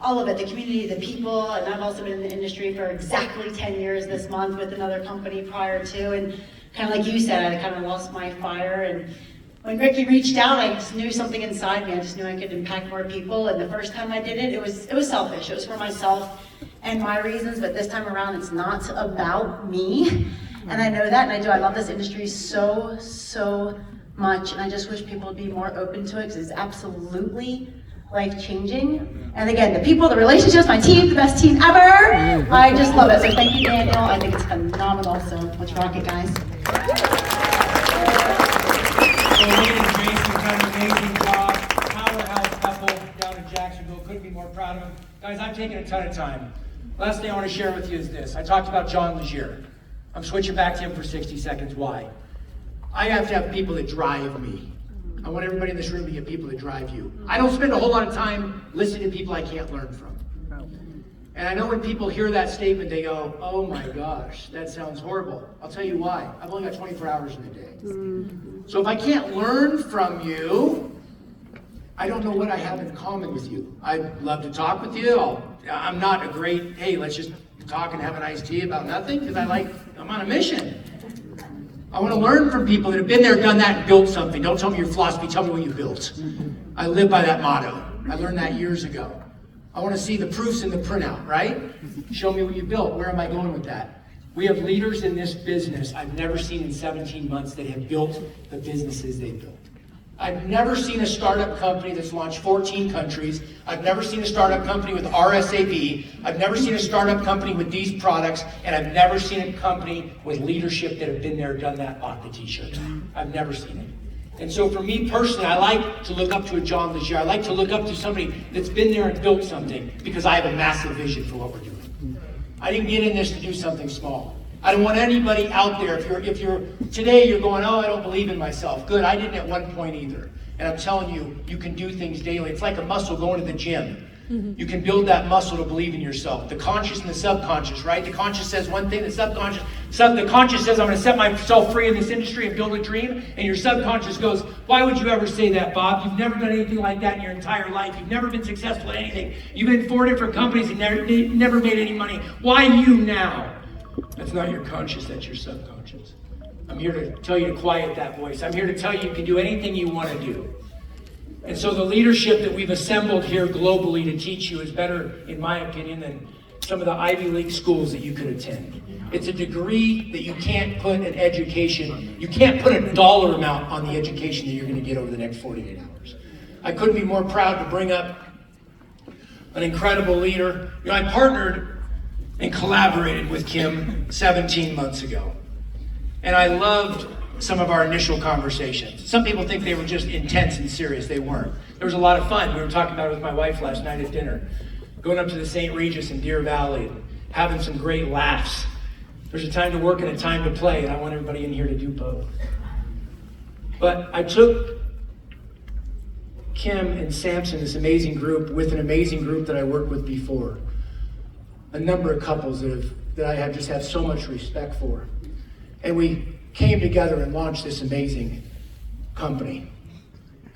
all of it, the community, the people, and I've also been in the industry for exactly 10 years this month with another company prior to, and kind of like you said, I kind of lost my fire, and when Ricky reached out, I just knew something inside me. I just knew I could impact more people, and the first time I did it, it was selfish. It was for myself and my reasons, but this time around, it's not about me, and I know that, and I love this industry so, so much, and I just wish people would be more open to it, because it's absolutely life-changing. And again, the people, the relationships, my team, the best team ever. I just love it. So thank you, Daniel. I think it's phenomenal. So let's rock it, guys. Pauline and Jason done an amazing job. Powerhouse couple down in Jacksonville. Couldn't be more proud of them. Guys, I've taken a ton of time. Last thing I want to share with you is this. I talked about John Legere. I'm switching back to him for 60 seconds. Why? I have to have people that drive me. I want everybody in this room to get people that drive you. I don't spend a whole lot of time listening to people I can't learn from. And I know when people hear that statement, they go, oh my gosh, that sounds horrible. I'll tell you why. I've only got 24 hours in a day. So if I can't learn from you, I don't know what I have in common with you. I'd love to talk with you. I'm not a great, hey, let's just talk and have an iced tea about nothing, because I'm on a mission. I want to learn from people that have been there, done that, and built something. Don't tell me your philosophy, tell me what you built. I live by that motto. I learned that years ago. I want to see the proofs in the printout, right? Show me what you built. Where am I going with that? We have leaders in this business I've never seen in 17 months that have built the businesses they built. I've never seen a startup company that's launched 14 countries. I've never seen a startup company with RSAB. I've never seen a startup company with these products, and I've never seen a company with leadership that have been there, done that, bought the t-shirt. I've never seen it. And so for me personally, I like to look up to a John Legere. I like to look up to somebody that's been there and built something, because I have a massive vision for what we're doing. I didn't get in this to do something small. I don't want anybody out there, if you're today you're going, oh, I don't believe in myself. Good, I didn't at one point either. And I'm telling you, you can do things daily. It's like a muscle going to the gym. You can build that muscle to believe in yourself. The conscious and the subconscious, right? The conscious says one thing, the conscious says I'm going to set myself free in this industry and build a dream. And your subconscious goes, why would you ever say that, Bob? You've never done anything like that in your entire life. You've never been successful at anything. You've been in 4 different companies and never made any money. Why you now? That's not your conscious, that's your subconscious. I'm here to tell you to quiet that voice. I'm here to tell you can do anything you want to do. And so the leadership that we've assembled here globally to teach you is better, in my opinion, than some of the Ivy League schools that you could attend. It's a degree that you can't put an education, you can't put a dollar amount on the education that you're going to get over the next 48 hours. I couldn't be more proud to bring up an incredible leader. You know, I partnered and collaborated with Kim 17 months ago. And I loved some of our initial conversations. Some people think they were just intense and serious. They weren't. There was a lot of fun. We were talking about it with my wife last night at dinner. Going up to the St. Regis in Deer Valley and having some great laughs. There's a time to work and a time to play, and I want everybody in here to do both. But I took Kim and Samson, this amazing group, with an amazing group that I worked with before. A number of couples that have that I just have so much respect for. And we came together and launched this amazing company.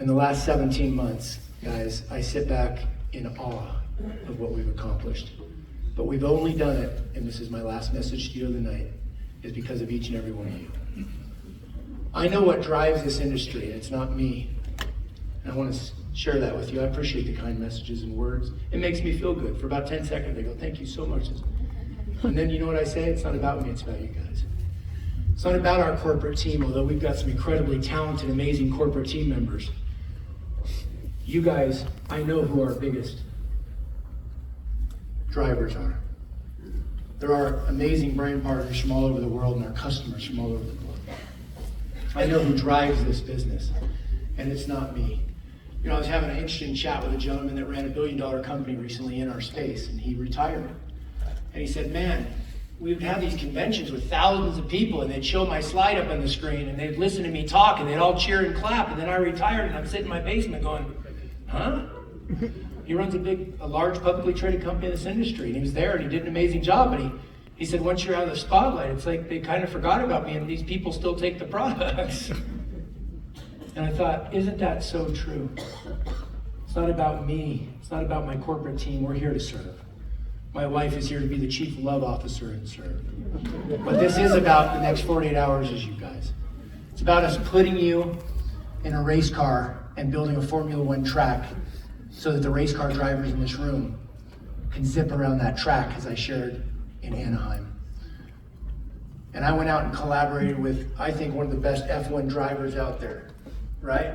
In the last 17 months, guys, I sit back in awe of what we've accomplished. But we've only done it, and this is my last message to you of the night, is because of each and every one of you. I know what drives this industry, and it's not me. And I want to share that with you. I appreciate the kind messages and words. It makes me feel good. For about 10 seconds, I go, thank you so much. And then you know what I say? It's not about me, it's about you guys. It's not about our corporate team, although we've got some incredibly talented, amazing corporate team members. You guys, I know who our biggest drivers are. There are amazing brand partners from all over the world and our customers from all over the world. I know who drives this business, and it's not me. You know, I was having an interesting chat with a gentleman that ran a $1 billion company recently in our space, and he retired. And he said, man, we would have these conventions with thousands of people, and they'd show my slide up on the screen, and they'd listen to me talk, and they'd all cheer and clap, and then I retired, and I'm sitting in my basement going, huh? He runs a large publicly traded company in this industry, and he was there, and he did an amazing job, but he said, once you're out of the spotlight, it's like they kind of forgot about me, and these people still take the products. And I thought, isn't that so true? It's not about me. It's not about my corporate team. We're here to serve. My wife is here to be the chief love officer and serve. What this is about the next 48 hours is you guys. It's about us putting you in a race car and building a Formula One track so that the race car drivers in this room can zip around that track, as I shared in Anaheim. And I went out and collaborated with, I think, one of the best F1 drivers out there, right?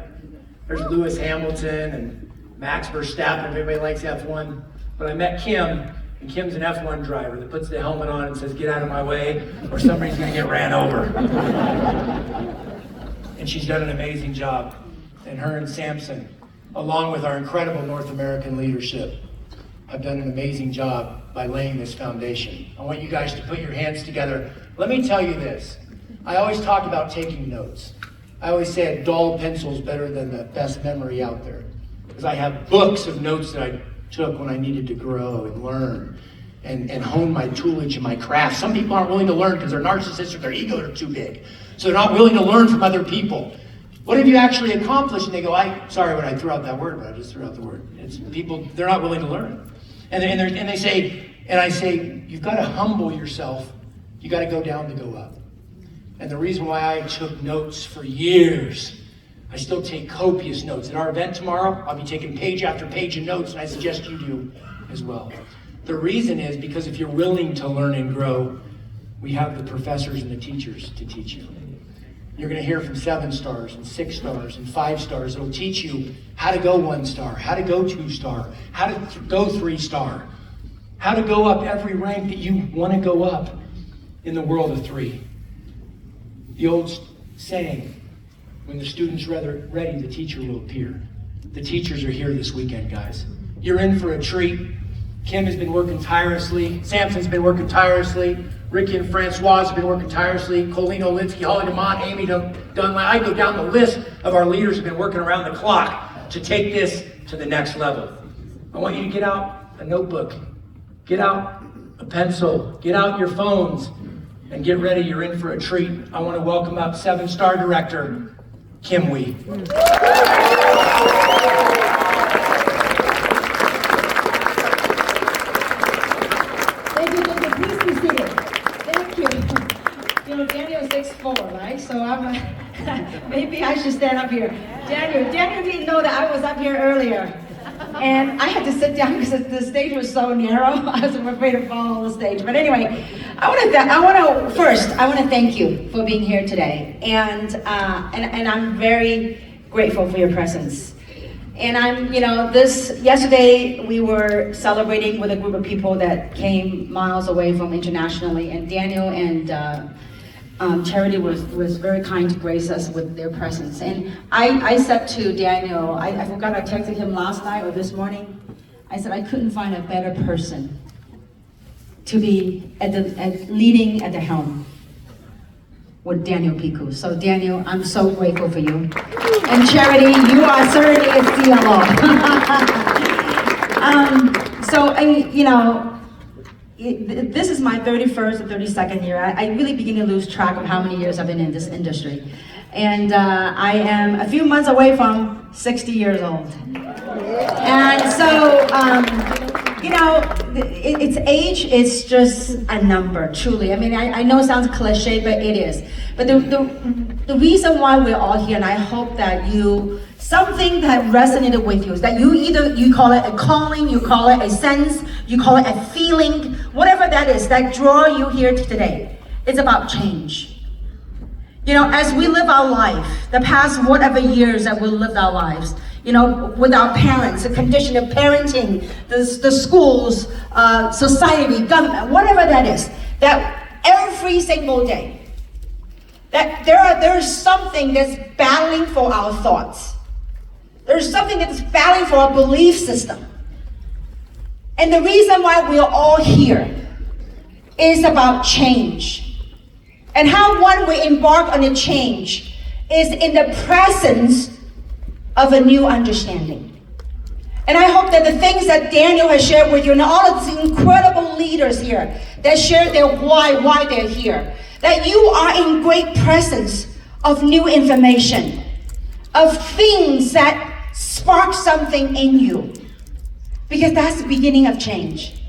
There's Lewis Hamilton and Max Verstappen, everybody likes F1. But I met Kim, and Kim's an F1 driver that puts the helmet on and says, get out of my way, or somebody's gonna get ran over. And she's done an amazing job. And her and Samson, along with our incredible North American leadership, have done an amazing job by laying this foundation. I want you guys to put your hands together. Let me tell you this. I always talk about taking notes. I always say a dull pencil is better than the best memory out there. Because I have books of notes that I took when I needed to grow and learn and hone my toolage and my craft. Some people aren't willing to learn because they're narcissists or their egos are too big. So they're not willing to learn from other people. What have you actually accomplished? And they go, sorry when I threw out that word, but I just threw out the word. It's people, they're not willing to learn. And they say, and I say, you've got to humble yourself. You got to go down to go up. And the reason why I took notes for years, I still take copious notes. At our event tomorrow, I'll be taking page after page of notes, and I suggest you do as well. The reason is because if you're willing to learn and grow, we have the professors and the teachers to teach you. You're going to hear from 7 stars and 6 stars and 5 stars. It'll teach you how to go 1 star, how to go 2 star, how to go 3 star, how to go up every rank that you want to go up in the world of 3. The old saying, when the student's ready, the teacher will appear. The teachers are here this weekend, guys. You're in for a treat. Kim has been working tirelessly. Samson's been working tirelessly. Ricky and Francois have been working tirelessly. Colleen Olinsky, Holly DeMont, Amy Dunlap. I go down the list of our leaders who have been working around the clock to take this to the next level. I want you to get out a notebook, get out a pencil, get out your phones, and get ready. You're in for a treat. I want to welcome up 7-star director, Kim Hui. Daniel is 6'4", right? So maybe I should stand up here. Daniel didn't know that I was up here earlier. And I had to sit down because the stage was so narrow. I was afraid to fall on the stage. But anyway, I want to thank you for being here today. And I'm very grateful for your presence. And yesterday we were celebrating with a group of people that came miles away from internationally, and Daniel and Charity was very kind to grace us with their presence. And I said to Daniel, I forgot I texted him last night or this morning, I said I couldn't find a better person to be leading at the helm with Daniel Piku. So Daniel, I'm so grateful for you. And Charity, you are certainly a CLO. this is my 31st or 32nd year. I really begin to lose track of how many years I've been in this industry. And I am a few months away from 60 years old. And so, you know, its age is just a number, truly. I mean, I know it sounds cliche, but it is. But the reason why we're all here, and I hope that something that resonated with you, is that you call it a calling, you call it a sense, you call it a feeling, whatever that is, that draw you here today. It's about change. You know, as we live our life, the past whatever years that we lived our lives, you know, with our parents, the condition of parenting, the schools, society, government, whatever that is, that every single day, that there's something that's battling for our thoughts. There's something that's battling for our belief system. And the reason why we are all here is about change. And how one will embark on a change is in the presence of a new understanding. And I hope that the things that Daniel has shared with you, and all of these incredible leaders here that share their why they're here, that you are in great presence of new information, of things that spark something in you. Because that's the beginning of change.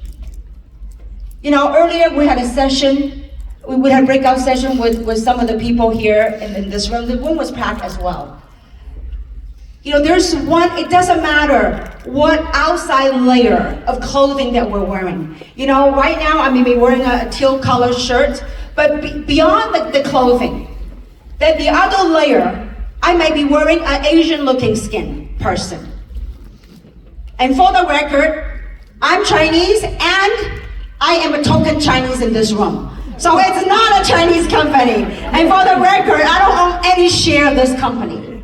You know, earlier we had a session, we had a breakout session with some of the people here in this room. The room was packed as well. You know, it doesn't matter what outside layer of clothing that we're wearing. You know, right now I may be wearing a teal colored shirt, but beyond the clothing, that the other layer, I may be wearing an Asian looking skin person. And for the record, I'm Chinese and I am a token Chinese in this room. So it's not a Chinese company. And for the record, I don't own any share of this company.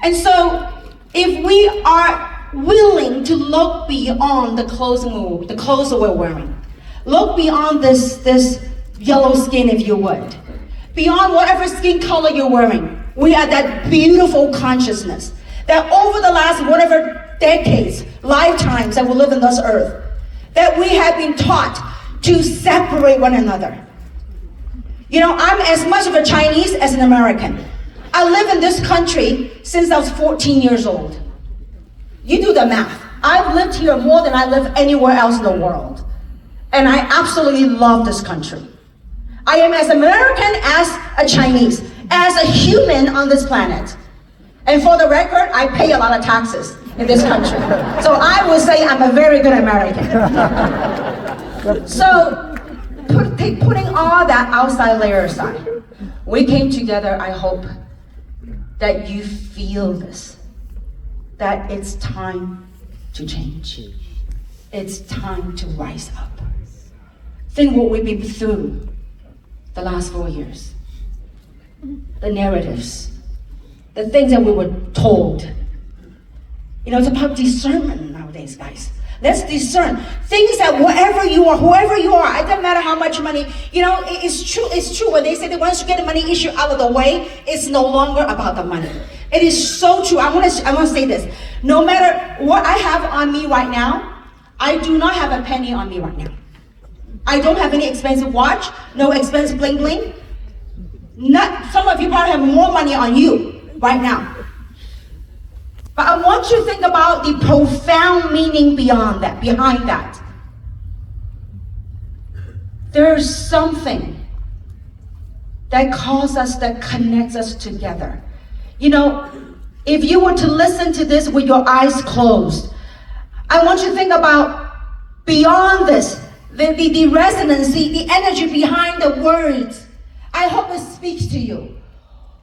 And so if we are willing to look beyond the clothes that we're wearing, look beyond this yellow skin, if you would, beyond whatever skin color you're wearing, we are that beautiful consciousness that over the last whatever decades, lifetimes that we live on this earth, that we have been taught to separate one another. You know, I'm as much of a Chinese as an American. I live in this country since I was 14 years old. You do the math. I've lived here more than I live anywhere else in the world. And I absolutely love this country. I am as American as a Chinese, as a human on this planet. And for the record, I pay a lot of taxes in this country. So I would say I'm a very good American. So, putting all that outside layer aside, we came together, I hope, that you feel this, that it's time to change. It's time to rise up. Think what we've been through the last 4 years. The narratives, the things that we were told. You know, it's about discernment nowadays, guys. Let's discern things that wherever you are, whoever you are, it doesn't matter how much money, you know, it's true when they say that once you get the money issue out of the way, it's no longer about the money. It is so true. I want to say this. No matter what I have on me right now, I do not have a penny on me right now. I don't have any expensive watch, no expensive bling bling. Some of you probably have more money on you right now. But I want you to think about the profound meaning behind that. There's something that calls us, that connects us together. You know, if you were to listen to this with your eyes closed, I want you to think about beyond this, the resonance, the energy behind the words. I hope it speaks to you.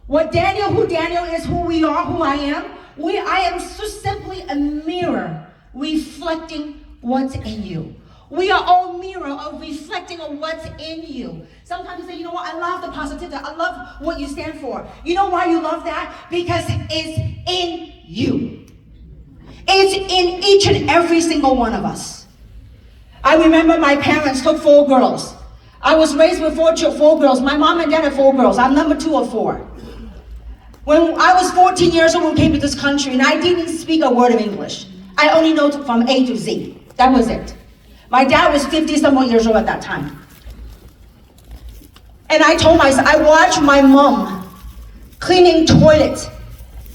Who Daniel is, who we are, who I am. I am so simply a mirror reflecting what's in you. We are all mirror of reflecting on what's in you. Sometimes you say, you know what, I love the positivity. I love what you stand for. You know why you love that? Because it's in you. It's in each and every single one of us. I remember my parents took 4 girls. I was raised with 4 girls. My mom and dad had 4 girls. I'm number 2 of 4. When I was 14 years old, when we came to this country, and I didn't speak a word of English. I only know from A to Z. That was it. My dad was 50-some years old at that time. And I told myself, I watched my mom cleaning toilets.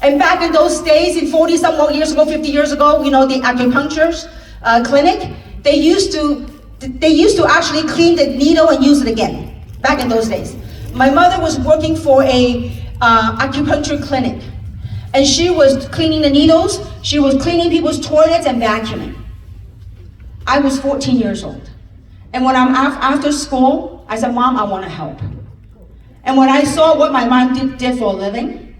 And back in those days, in 40-some years ago, 50 years ago, you know, the acupuncture clinic, they used to actually clean the needle and use it again, back in those days. My mother was working for a acupuncture clinic, and she was cleaning the needles, she was cleaning people's toilets and vacuuming. I was 14 years old. And when I'm after school, I said, Mom, I want to help. And when I saw what my mom did for a living,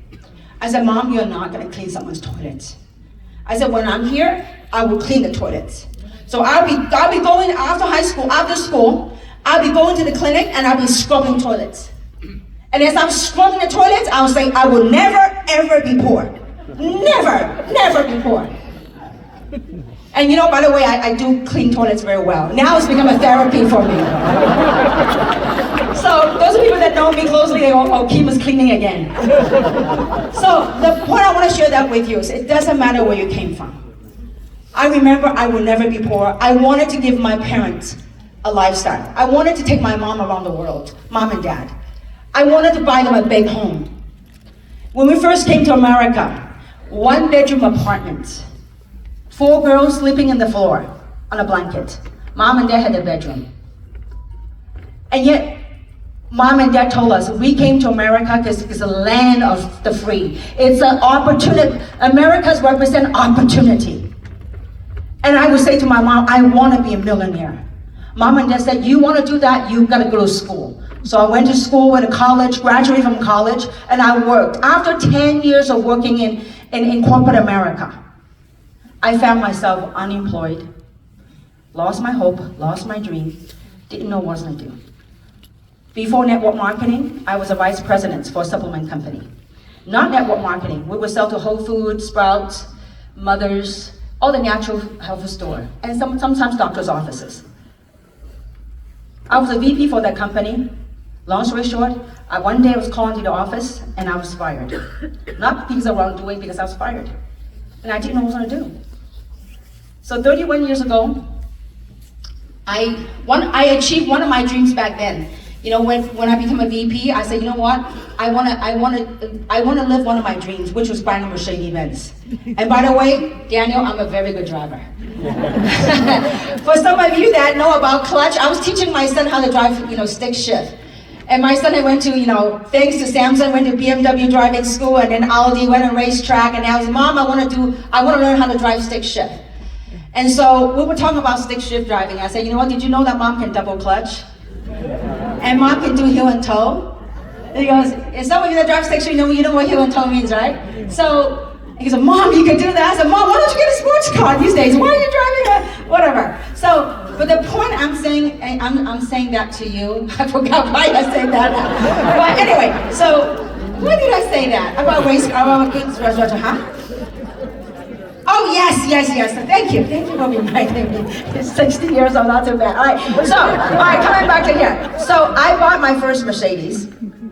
I said, Mom, you're not going to clean someone's toilets. I said, when I'm here, I will clean the toilets. So I'll be going after school, I'll be going to the clinic and I'll be scrubbing toilets. And as I'm scrubbing the toilets, I'll say, I will never, ever be poor. Never, never be poor. And you know, by the way, I do clean toilets very well. Now it's become a therapy for me. So those people that know me closely, they go, oh, Kim is cleaning again. So the point I want to share that with you is it doesn't matter where you came from. I remember I will never be poor. I wanted to give my parents a lifestyle. I wanted to take my mom around the world, mom and dad. I wanted to buy them a big home. When we first came to America, 1-bedroom apartment, 4 girls sleeping on the floor on a blanket. Mom and dad had a bedroom. And yet, Mom and Dad told us we came to America because it's a land of the free. It's an opportunity. Americans represent opportunity. And I would say to my mom, I want to be a millionaire. Mom and Dad said, you want to do that, you got to go to school. So I went to school, went to college, graduated from college, and I worked. After 10 years of working in corporate America, I found myself unemployed, lost my hope, lost my dream, didn't know what I was going to do. Before network marketing, I was a vice president for a supplement company. Not network marketing. We would sell to Whole Foods, Sprouts, Mothers, all the natural health store, and sometimes doctor's offices. I was a VP for that company. Long story short, one day I was called into the office and I was fired. Not because of wrongdoing, because I was fired. And I didn't know what I was going to do. So 31 years ago, I achieved one of my dreams back then. You know, when I became a VP, I said, you know what? I want to live one of my dreams, which was buying a Mercedes-Benz. And by the way, Daniel, I'm a very good driver. For some of you that know about clutch, I was teaching my son how to drive, you know, stick shift. And my son went to, you know, thanks to Samsung, went to BMW driving school, and then Audi, went on racetrack, and I was, Mom, I want to learn how to drive stick shift. And so we were talking about stick shift driving. I said, you know what, did you know that Mom can double clutch? And Mom can do heel and toe? And he goes, and some of you that drive stick shift, you know what heel and toe means, right? So he goes, Mom, you can do that. I said, Mom, why don't you get a sports car these days? Why are you driving a, whatever? So, but the point I'm saying that to you, I forgot why I said that now. But anyway, so, why did I say that? About race, about goods, huh? Oh, yes. Thank you for being right. 60 years old, not too bad. All right, coming back to here. So I bought my first Mercedes,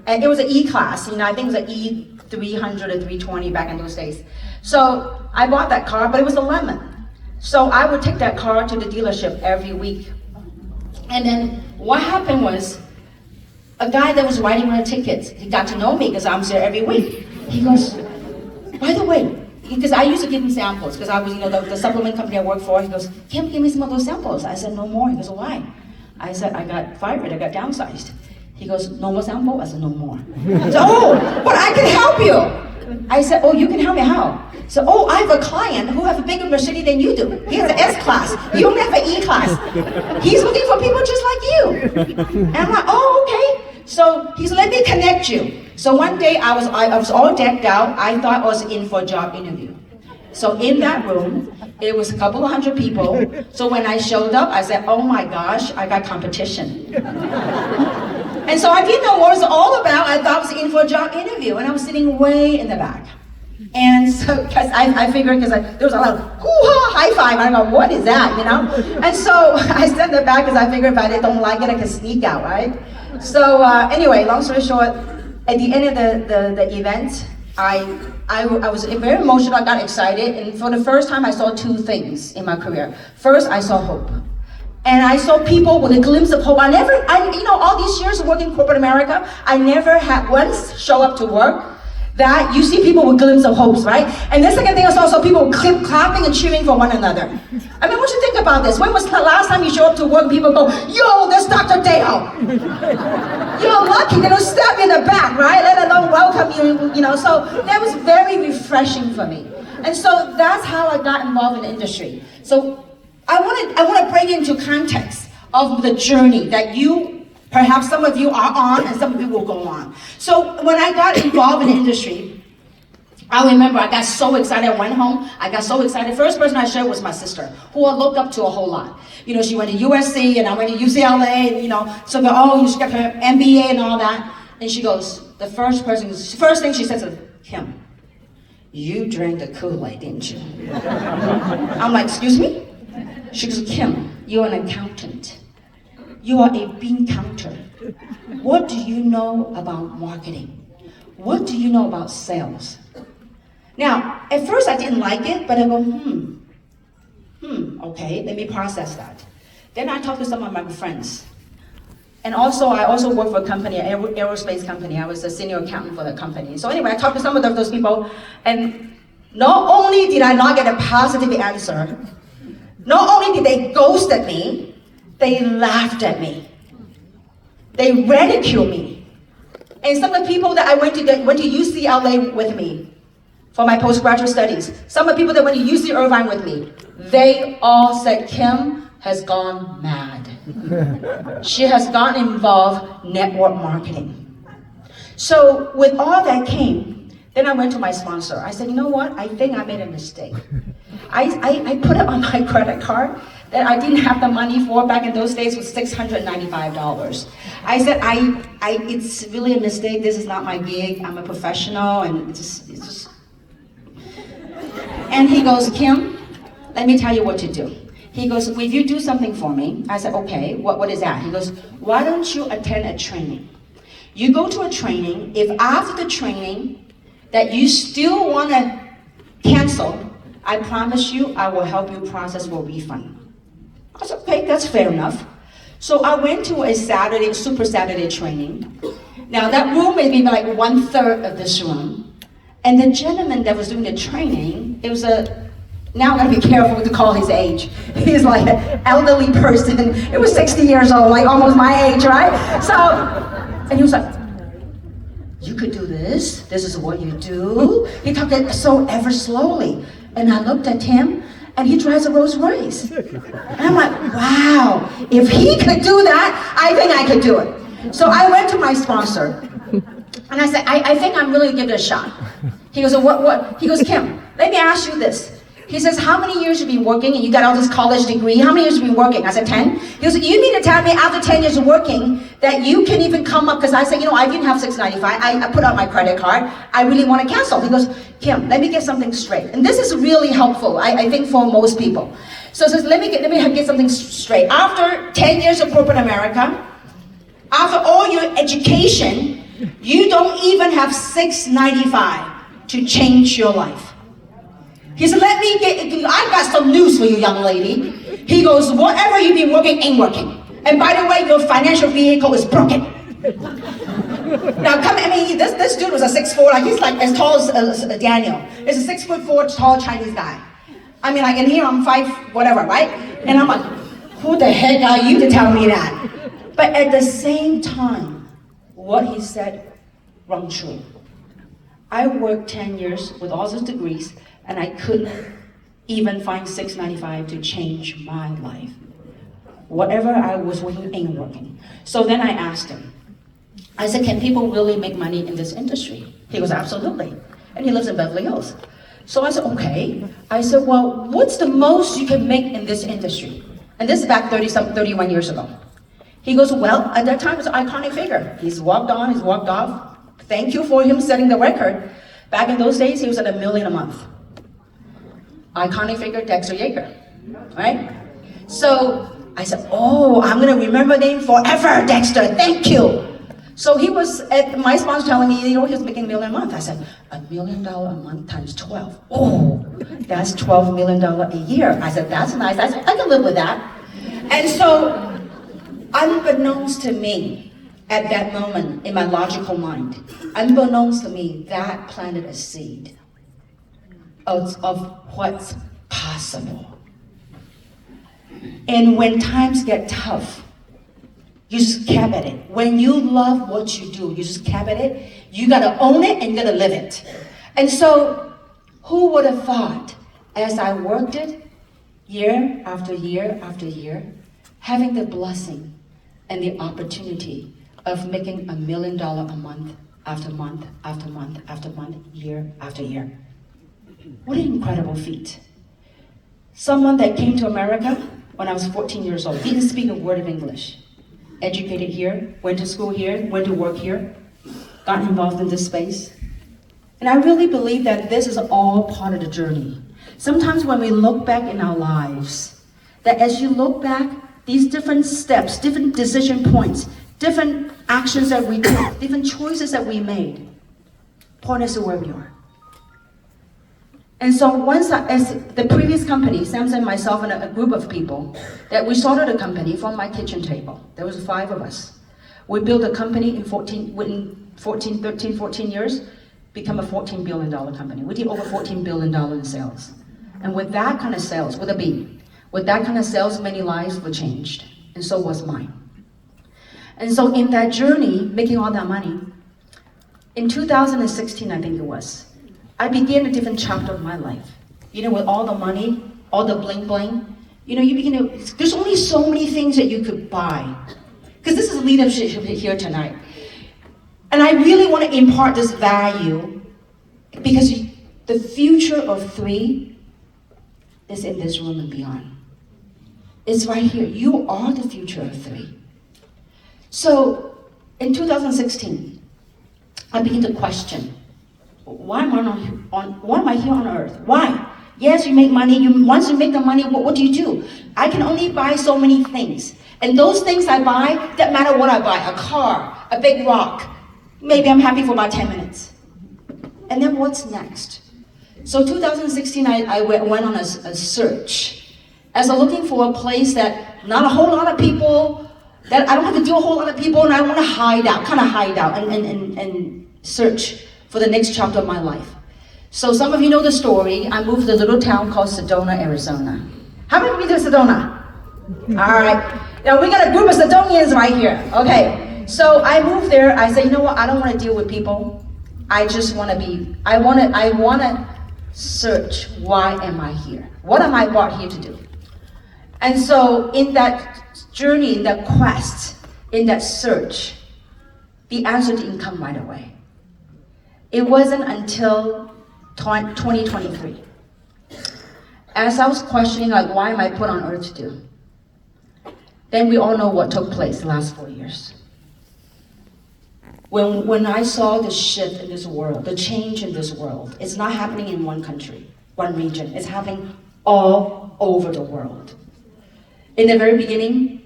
and it was an E-Class. You know, I think it was an E300 or 320 back in those days. So I bought that car, but it was a lemon. So I would take that car to the dealership every week. And then what happened was, a guy that was writing my tickets, he got to know me because I was there every week. He goes, by the way, because I used to give him samples, because I was, you know, the supplement company I worked for. He goes, Kim, give me some of those samples. I said, no more. He goes, why? I said, I got fired, I got downsized. He goes, no more sample? I said, no more. I said, oh, but I can help you. I said, oh, you can help me, how? So, oh, I have a client who has a bigger Mercedes than you do. He has an S-Class. You only have an E-Class. He's looking for people just like you. And I'm like, oh, okay. So he said, let me connect you. So one day I was all decked out. I thought I was in for a job interview. So in that room, it was a couple of hundred people. So when I showed up, I said, oh my gosh, I got competition. And so I didn't know what it was all about. I thought I was in for a job interview, and I was sitting way in the back. And so, because I figured, because there was a lot of hoo-ha, high five, and I go, what is that, you know? And so I sat in the back because I figured if I don't like it, I can sneak out, right? So anyway, long story short, at the end of the event, I was very emotional, I got excited, and for the first time I saw two things in my career. First, I saw hope. And I saw people with a glimpse of hope. All these years of working in corporate America, I never had once show up to work that you see people with glimpse of hopes, right? And the second thing is also people clapping and cheering for one another. I mean, what you think about this? When was the last time you show up to work and people go, yo, there's Dr. Dale. You're lucky, they don't stab you in the back, right? Let alone welcome you, so that was very refreshing for me. And so that's how I got involved in the industry. So I want to bring into context of the journey that perhaps some of you are on and some of you will go on. So when I got involved in the industry, I remember I got so excited. I went home, I got so excited. First person I shared was my sister, who I looked up to a whole lot. She went to USC and I went to UCLA, so she got her MBA and all that. And she goes, the first thing she says is, Kim, you drank the Kool-Aid, didn't you? I'm like, excuse me? She goes, Kim, you're an accountant. You are a bean counter. What do you know about marketing? What do you know about sales? Now, at first I didn't like it, but I go, okay, let me process that. Then I talked to some of my friends. And also, I also worked for a company, an aerospace company. I was a senior accountant for the company. So anyway, I talked to some of those people, and not only did I not get a positive answer, not only did they ghost at me, they laughed at me. They ridiculed me. And some of the people that I went to UCLA with me for my postgraduate studies, some of the people that went to UC Irvine with me, they all said, Kim has gone mad. She has gotten involved in network marketing. So with all that came, then I went to my sponsor. I said, you know what? I think I made a mistake. I put it on my credit card that I didn't have the money for back in those days was $695. I said, it's really a mistake. This is not my gig. I'm a professional, and it's just. And he goes, Kim, let me tell you what to do. He goes, will you do something for me? I said, okay, what is that? He goes, why don't you attend a training? You go to a training, if after the training that you still want to cancel, I promise you I will help you process for refund. I said, okay, that's fair enough. So I went to a Super Saturday training. Now that room may be like 1/3 of this room. And the gentleman that was doing the training, it was now I gotta be careful to call his age. He's like an elderly person. It was 60 years old, like almost my age, right? So, and he was like, you could do this. This is what you do. He talked so ever slowly. And I looked at him, and he drives a Rolls Royce. And I'm like, wow, if he could do that, I think I could do it. So I went to my sponsor, and I said, I think I'm really gonna give it a shot. He goes, what? He goes, Kim, let me ask you this. He says, how many years have you been working, and you got all this college degree? How many years have you been working? I said, 10. He goes, you mean to tell me after 10 years of working that you can even come up, because I said, I didn't have $695. I put out my credit card. I really want to cancel. He goes, Kim, let me get something straight. And this is really helpful, I think, for most people. So he says, let me get something straight. After 10 years of corporate America, after all your education, you don't even have $695 to change your life. He said, I got some news for you, young lady. He goes, whatever you've been working ain't working. And by the way, your financial vehicle is broken. Now, this dude was a 6'4", he's like as tall as Daniel. He's a 6'4" tall Chinese guy. And here I'm 5 whatever, right? And I'm like, who the heck are you to tell me that? But at the same time, what he said rung true. I worked 10 years with all those degrees, and I couldn't even find $695 to change my life. Whatever I was working ain't working. So then I asked him, I said, can people really make money in this industry? He goes, absolutely. And he lives in Beverly Hills. So I said, okay. I said, well, what's the most you can make in this industry? And this is back 31 years ago. He goes, well, at that time, it's an iconic figure. He's walked on, he's walked off. Thank you for him setting the record. Back in those days, he was at $1 million a month. Iconic figure, Dexter Yeager, right? So I said, oh, I'm gonna remember the name forever, Dexter, thank you. So he was at my sponsor telling me, he was making $1 million a month. I said, $1 million a month times 12. Oh, that's $12 million a year. I said, that's nice. I said, I can live with that. And so, unbeknownst to me, at that moment in my logical mind, unbeknownst to me, that planted a seed of what's possible. And when times get tough, you just cap at it. When you love what you do, you just cap at it. You gotta own it and you gotta live it. And so, who would have thought, as I worked it, year after year after year, having the blessing and the opportunity of making $1 million a month after month after month after month, year after year. What an incredible feat. Someone that came to America when I was 14 years old, didn't speak a word of English. Educated here, went to school here, went to work here, got involved in this space. And I really believe that this is all part of the journey. Sometimes when we look back in our lives, that as you look back, these different steps, different decision points, different actions that we took, different choices that we made, point us to where we are. And so as the previous company, Samson, myself, and a group of people, that we started a company from my kitchen table. There was 5 of us. We built a company in 14 years, become a $14 billion company. We did over $14 billion in sales. And with that kind of sales, with a B, with that kind of sales, many lives were changed. And so was mine. And so in that journey, making all that money, in 2016, I think it was, I began a different chapter of my life. You know, with all the money, all the bling bling, you know, you begin to, there's only so many things that you could buy. Because this is leadership here tonight. And I really want to impart this value because the future of 3 is in this room and beyond. It's right here. You are the future of 3. So in 2016, I began to question, why am I here on earth? Why? Yes, you make money. Once you make the money, what do you do? I can only buy so many things. And those things I buy, doesn't matter what I buy, a car, a big rock, maybe I'm happy for about 10 minutes. And then what's next? So 2016, I went on a search. As I'm looking for a place that not a whole lot of people, that I don't have to do a whole lot of people, and I want to hide out and search for the next chapter of my life. So some of you know the story. I moved to a little town called Sedona, Arizona. How many of you been to Sedona? All right. Now we got a group of Sedonians right here. Okay. So I moved there. I said, you know what? I don't want to deal with people. I just want to I want to search, why am I here? What am I brought here to do? And so in that journey, in that quest, in that search, the answer didn't come right away. It wasn't until 2023. As I was questioning, like, why am I put on earth to do? Then we all know what took place the last 4 years. When I saw the shift in this world, the change in this world, it's not happening in one country, one region. It's happening all over the world. In the very beginning,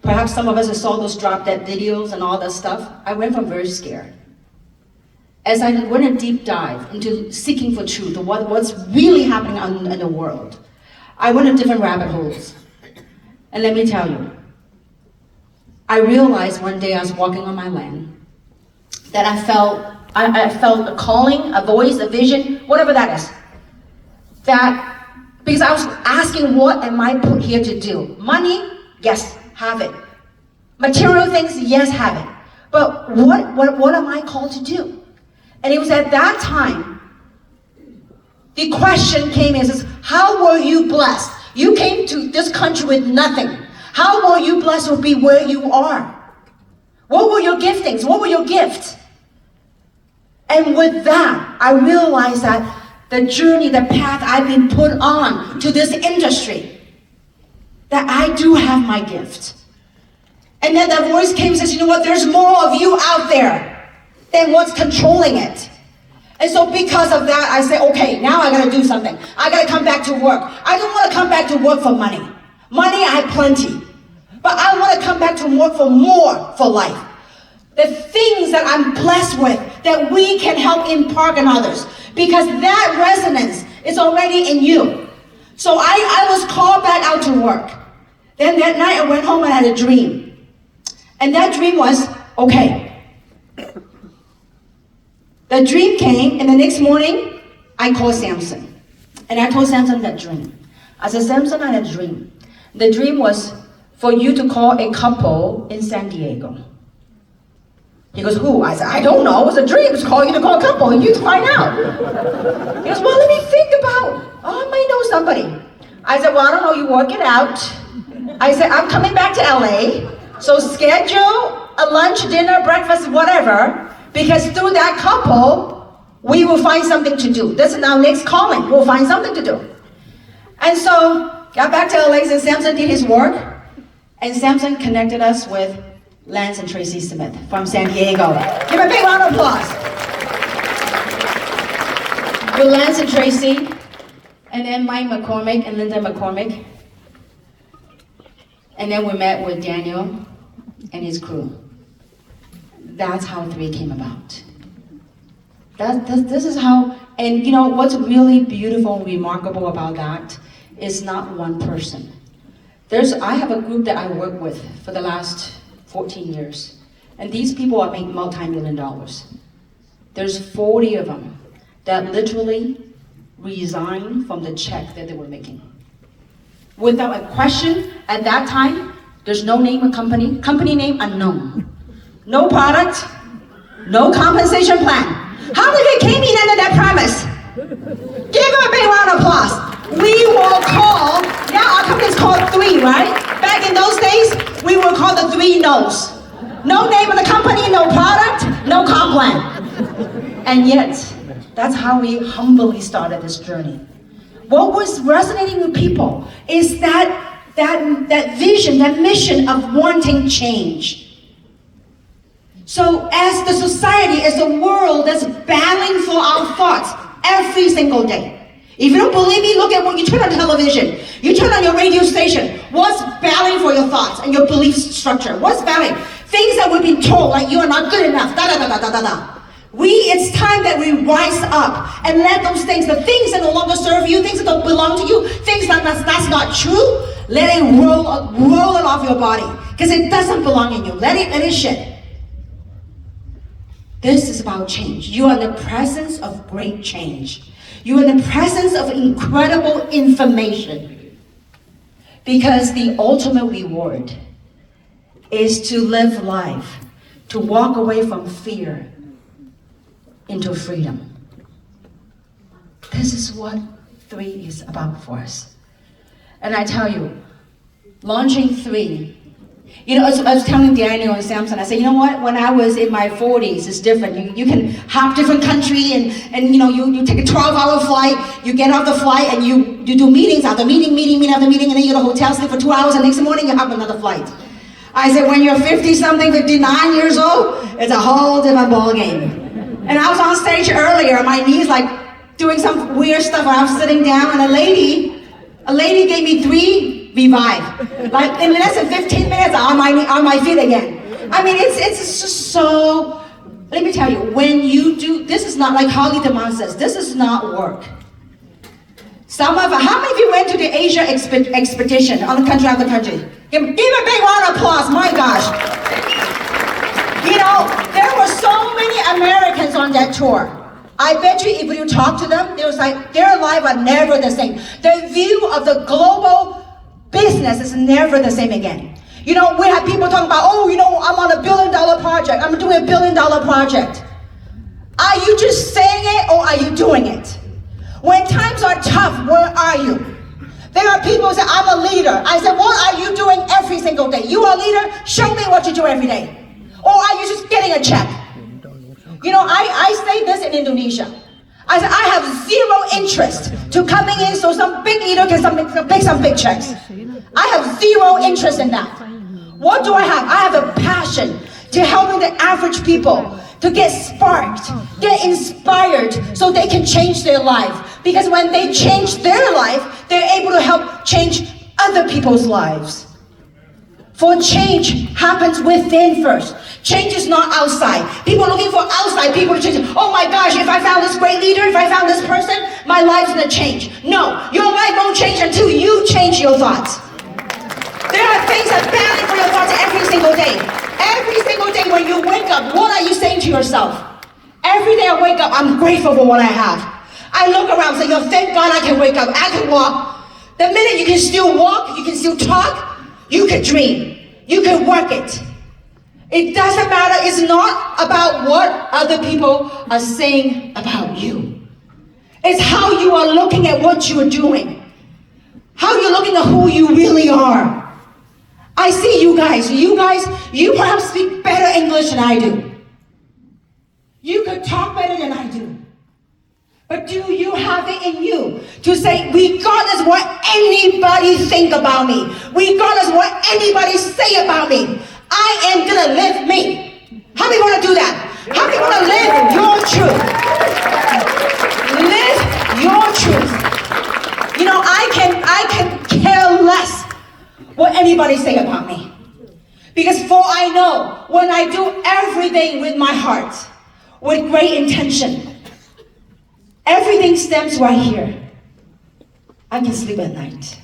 perhaps some of us saw those drop-dead videos and all that stuff. I went from very scared. As I went a deep dive into seeking for truth, what's really happening in the world, I went in different rabbit holes. And let me tell you, I realized one day I was walking on my land that I felt a calling, a voice, a vision, whatever that is. Because I was asking, what am I put here to do? Money? Yes, have it. Material things? Yes, have it. But what am I called to do? And it was at that time, the question came and says, how were you blessed? You came to this country with nothing. How were you blessed to be where you are? What were your giftings? What were your gifts? And with that, I realized that the journey, the path I've been put on to this industry, that I do have my gift. And then that voice came and says, you know what, there's more of you out there than what's controlling it. And so because of that, I say, okay, now I gotta do something. I gotta come back to work. I don't wanna come back to work for money. Money, I have plenty. But I wanna come back to work for more for life. The things that I'm blessed with, that we can help impart on others. Because that resonance is already in you. So I was called back out to work. Then that night I went home and I had a dream. And that dream was, okay. The dream came, and the next morning, I called Samson. And I told Samson that dream. I said, Samson, I had a dream. The dream was for you to call a couple in San Diego. He goes, who? I said, I don't know. It was a dream. It's called you to call a couple and you to find out. He goes, well, let me think about. Oh, I may know somebody. I said, well, I don't know. You work it out. I said, I'm coming back to LA. So schedule a lunch, dinner, breakfast, whatever. Because through that couple, we will find something to do. This is our next calling. We'll find something to do. And so, got back to LA and Samson did his work. And Samson connected us with Lance and Tracy Smith from San Diego. Give a big round of applause. With Lance and Tracy, and then Mike McCormick and Linda McCormick. And then we met with Daniel and his crew. That's how 3 came about. This is how, and you know, what's really beautiful and remarkable about that is not one person. I have a group that I work with for the last 14 years. And these people are making multi-million dollars. There's 40 of them that literally resigned from the check that they were making. Without a question, at that time, there's no name of company name unknown. No product, no compensation plan. How many of you came in under that premise? Give them a big round of applause. We will call, now our company's called 3, right? Back in those days, we will call the 3 no's. No name of the company, no product, no comp plan. And yet, that's how we humbly started this journey. What was resonating with people is that vision, that mission of wanting change. So as the society, as the world that's battling for our thoughts every single day. If you don't believe me, look at when you turn on television, you turn on your radio station, what's battling for your thoughts and your belief structure? What's battling? Things that we've been told, like you are not good enough, da-da-da-da-da-da. It's time that we rise up and let those things, the things that no longer serve you, things that don't belong to you, things that's not true, let it roll it off your body. Because it doesn't belong in you. Let it shed. This is about change. You are in the presence of great change. You are in the presence of incredible information. Because the ultimate reward is to live life, to walk away from fear into freedom. This is what 3 is about for us. And I tell you, launching 3, you know, I was telling Daniel and Samson, I said, you know what, when I was in my 40s, it's different. You can hop different country and you know, you take a 12-hour flight, you get off the flight and you do meetings after meeting after meeting, and then you go to a hotel, sleep for 2 hours, and next morning you have another flight. I said, when you're 50-something, 59 years old, it's a whole different ball game. And I was on stage earlier, my knees like doing some weird stuff, I was sitting down, and a lady gave me 3 revive. Like in less than 15 minutes, I'm on my feet again. I mean, it's just so, let me tell you, when you do, this is not like Holly DeMond says, this is not work. How many of you went to the Asia expedition on the country after country? Give a big round of applause, my gosh. You know, there were so many Americans on that tour. I bet you if you talk to them, it was like their lives are never the same. Their view of the global business is never the same again. You know, we have people talking about, oh, you know, I'm on $1 billion project. I'm doing $1 billion project. Are you just saying it or are you doing it? When times are tough, where are you? There are people who say, I'm a leader. I said, what are you doing every single day? You are a leader? Show me what you do every day. Or are you just getting a check? You know, I say this in Indonesia. I said, I have 0 interest to coming in so some big leader can make some big checks. I have 0 interest in that. What do I have? I have a passion to helping the average people to get sparked, get inspired so they can change their life. Because when they change their life, they're able to help change other people's lives. For change happens within first. Change is not outside. People are looking for outside people to change. Oh my gosh, if I found this great leader, if I found this person, my life's gonna change. No, your life won't change until you change your thoughts. There are things that battle for your thoughts every single day. Every single day when you wake up, what are you saying to yourself? Every day I wake up, I'm grateful for what I have. I look around and say, yo, thank God I can wake up, I can walk. The minute you can still walk, you can still talk, you can dream, you can work it. It doesn't matter, it's not about what other people are saying about you. It's how you are looking at what you are doing. How you're looking at who you really are. I see you guys, you perhaps speak better English than I do. You could talk better than I do. But do you have it in you to say, regardless what anybody think about me, regardless what anybody say about me, I am gonna live me. How many wanna do that? How many wanna live your truth? Live your truth. You know, I can care less what anybody say about me. Because for I know, when I do everything with my heart, with great intention, everything stems right here. I can sleep at night.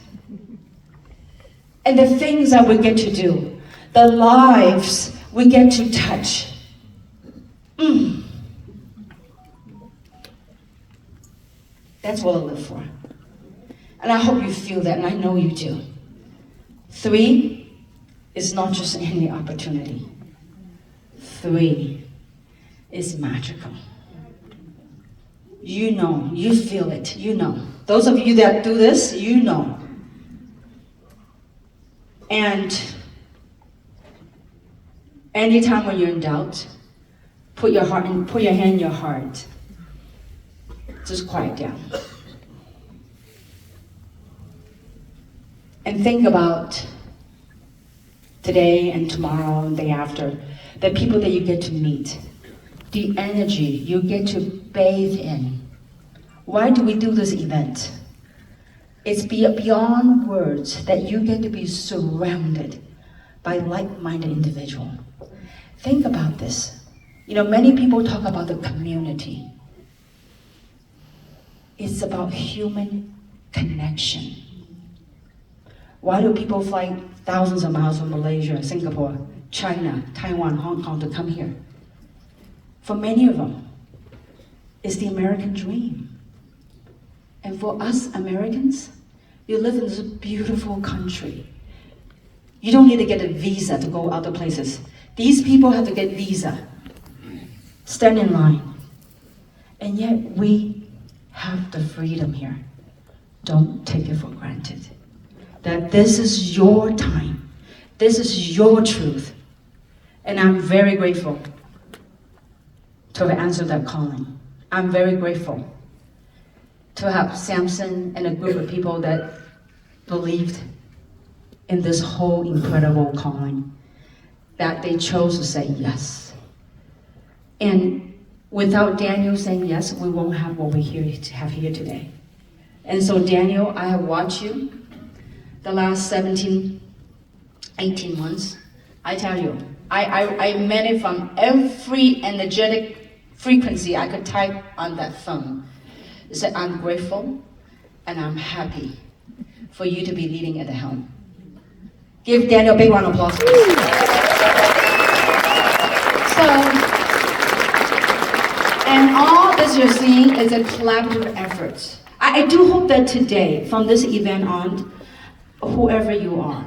And the things that we get to do, the lives we get to touch. That's what I live for. And I hope you feel that, and I know you do. 3 is not just any opportunity. 3 is magical. You know, you feel it, you know. Those of you that do this, you know. And anytime when you're in doubt, put your hand in your heart. Just quiet down. And think about today and tomorrow and the day after, the people that you get to meet, the energy you get to bathe in. Why do we do this event? It's beyond words that you get to be surrounded by like-minded individuals. Think about this. You know, many people talk about the community. It's about human connection. Why do people fly thousands of miles from Malaysia, Singapore, China, Taiwan, Hong Kong to come here? For many of them, it's the American dream. And for us Americans, you live in this beautiful country. You don't need to get a visa to go other places. These people have to get visa, stand in line. And yet we have the freedom here. Don't take it for granted. That this is your time. This is your truth. And I'm very grateful to have answered that calling. I'm very grateful to have Samson and a group of people that believed in this whole incredible calling, that they chose to say yes. And without Daniel saying yes, we won't have what we have here today. And so Daniel, I have watched you the last 17, 18 months. I tell you, I meant it from every energetic frequency I could type on that phone. It said, I'm grateful and I'm happy for you to be leading at the helm. Give Daniel a big round of applause. So, and all this you're seeing is a collaborative effort. I do hope that today, from this event on, whoever you are,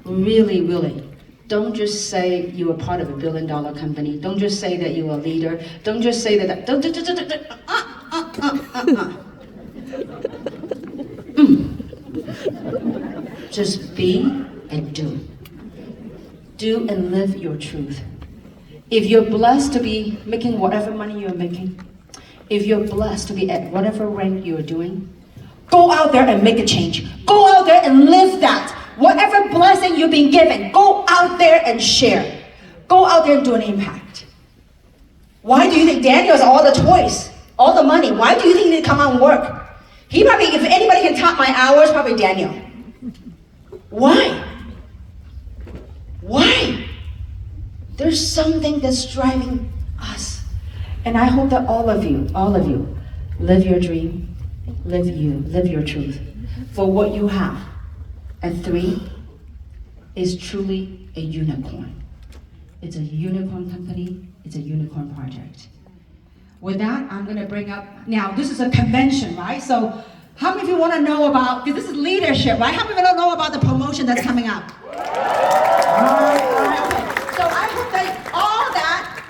really, really, don't just say you are part of a $1 billion company. Don't just say that you're a leader. Don't just say that. Just be and do. Do and live your truth. If you're blessed to be making whatever money you're making, if you're blessed to be at whatever rank you're doing, go out there and make a change. Go out there and live that. Whatever blessing you've been given, go out there and share. Go out there and do an impact. Why do you think Daniel has all the toys, all the money? Why do you think he need to come out and work? He probably, if anybody can top my hours, probably Daniel. Why? Why? There's something that's driving us. And I hope that all of you, live your dream, live your truth. For what you have. And 3, is truly a unicorn. It's a unicorn company, it's a unicorn project. With that, I'm gonna bring up, now this is a convention, right? So how many of you wanna know about, because this is leadership, right? How many of you don't know about the promotion that's coming up? All right, okay. So I hope that all that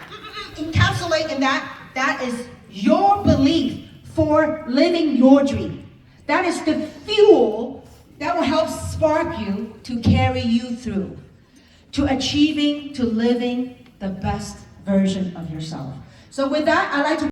encapsulate in that is your belief for living your dream. That is the fuel that will help spark you to carry you through, to achieving, to living the best version of yourself. So with that, I'd like to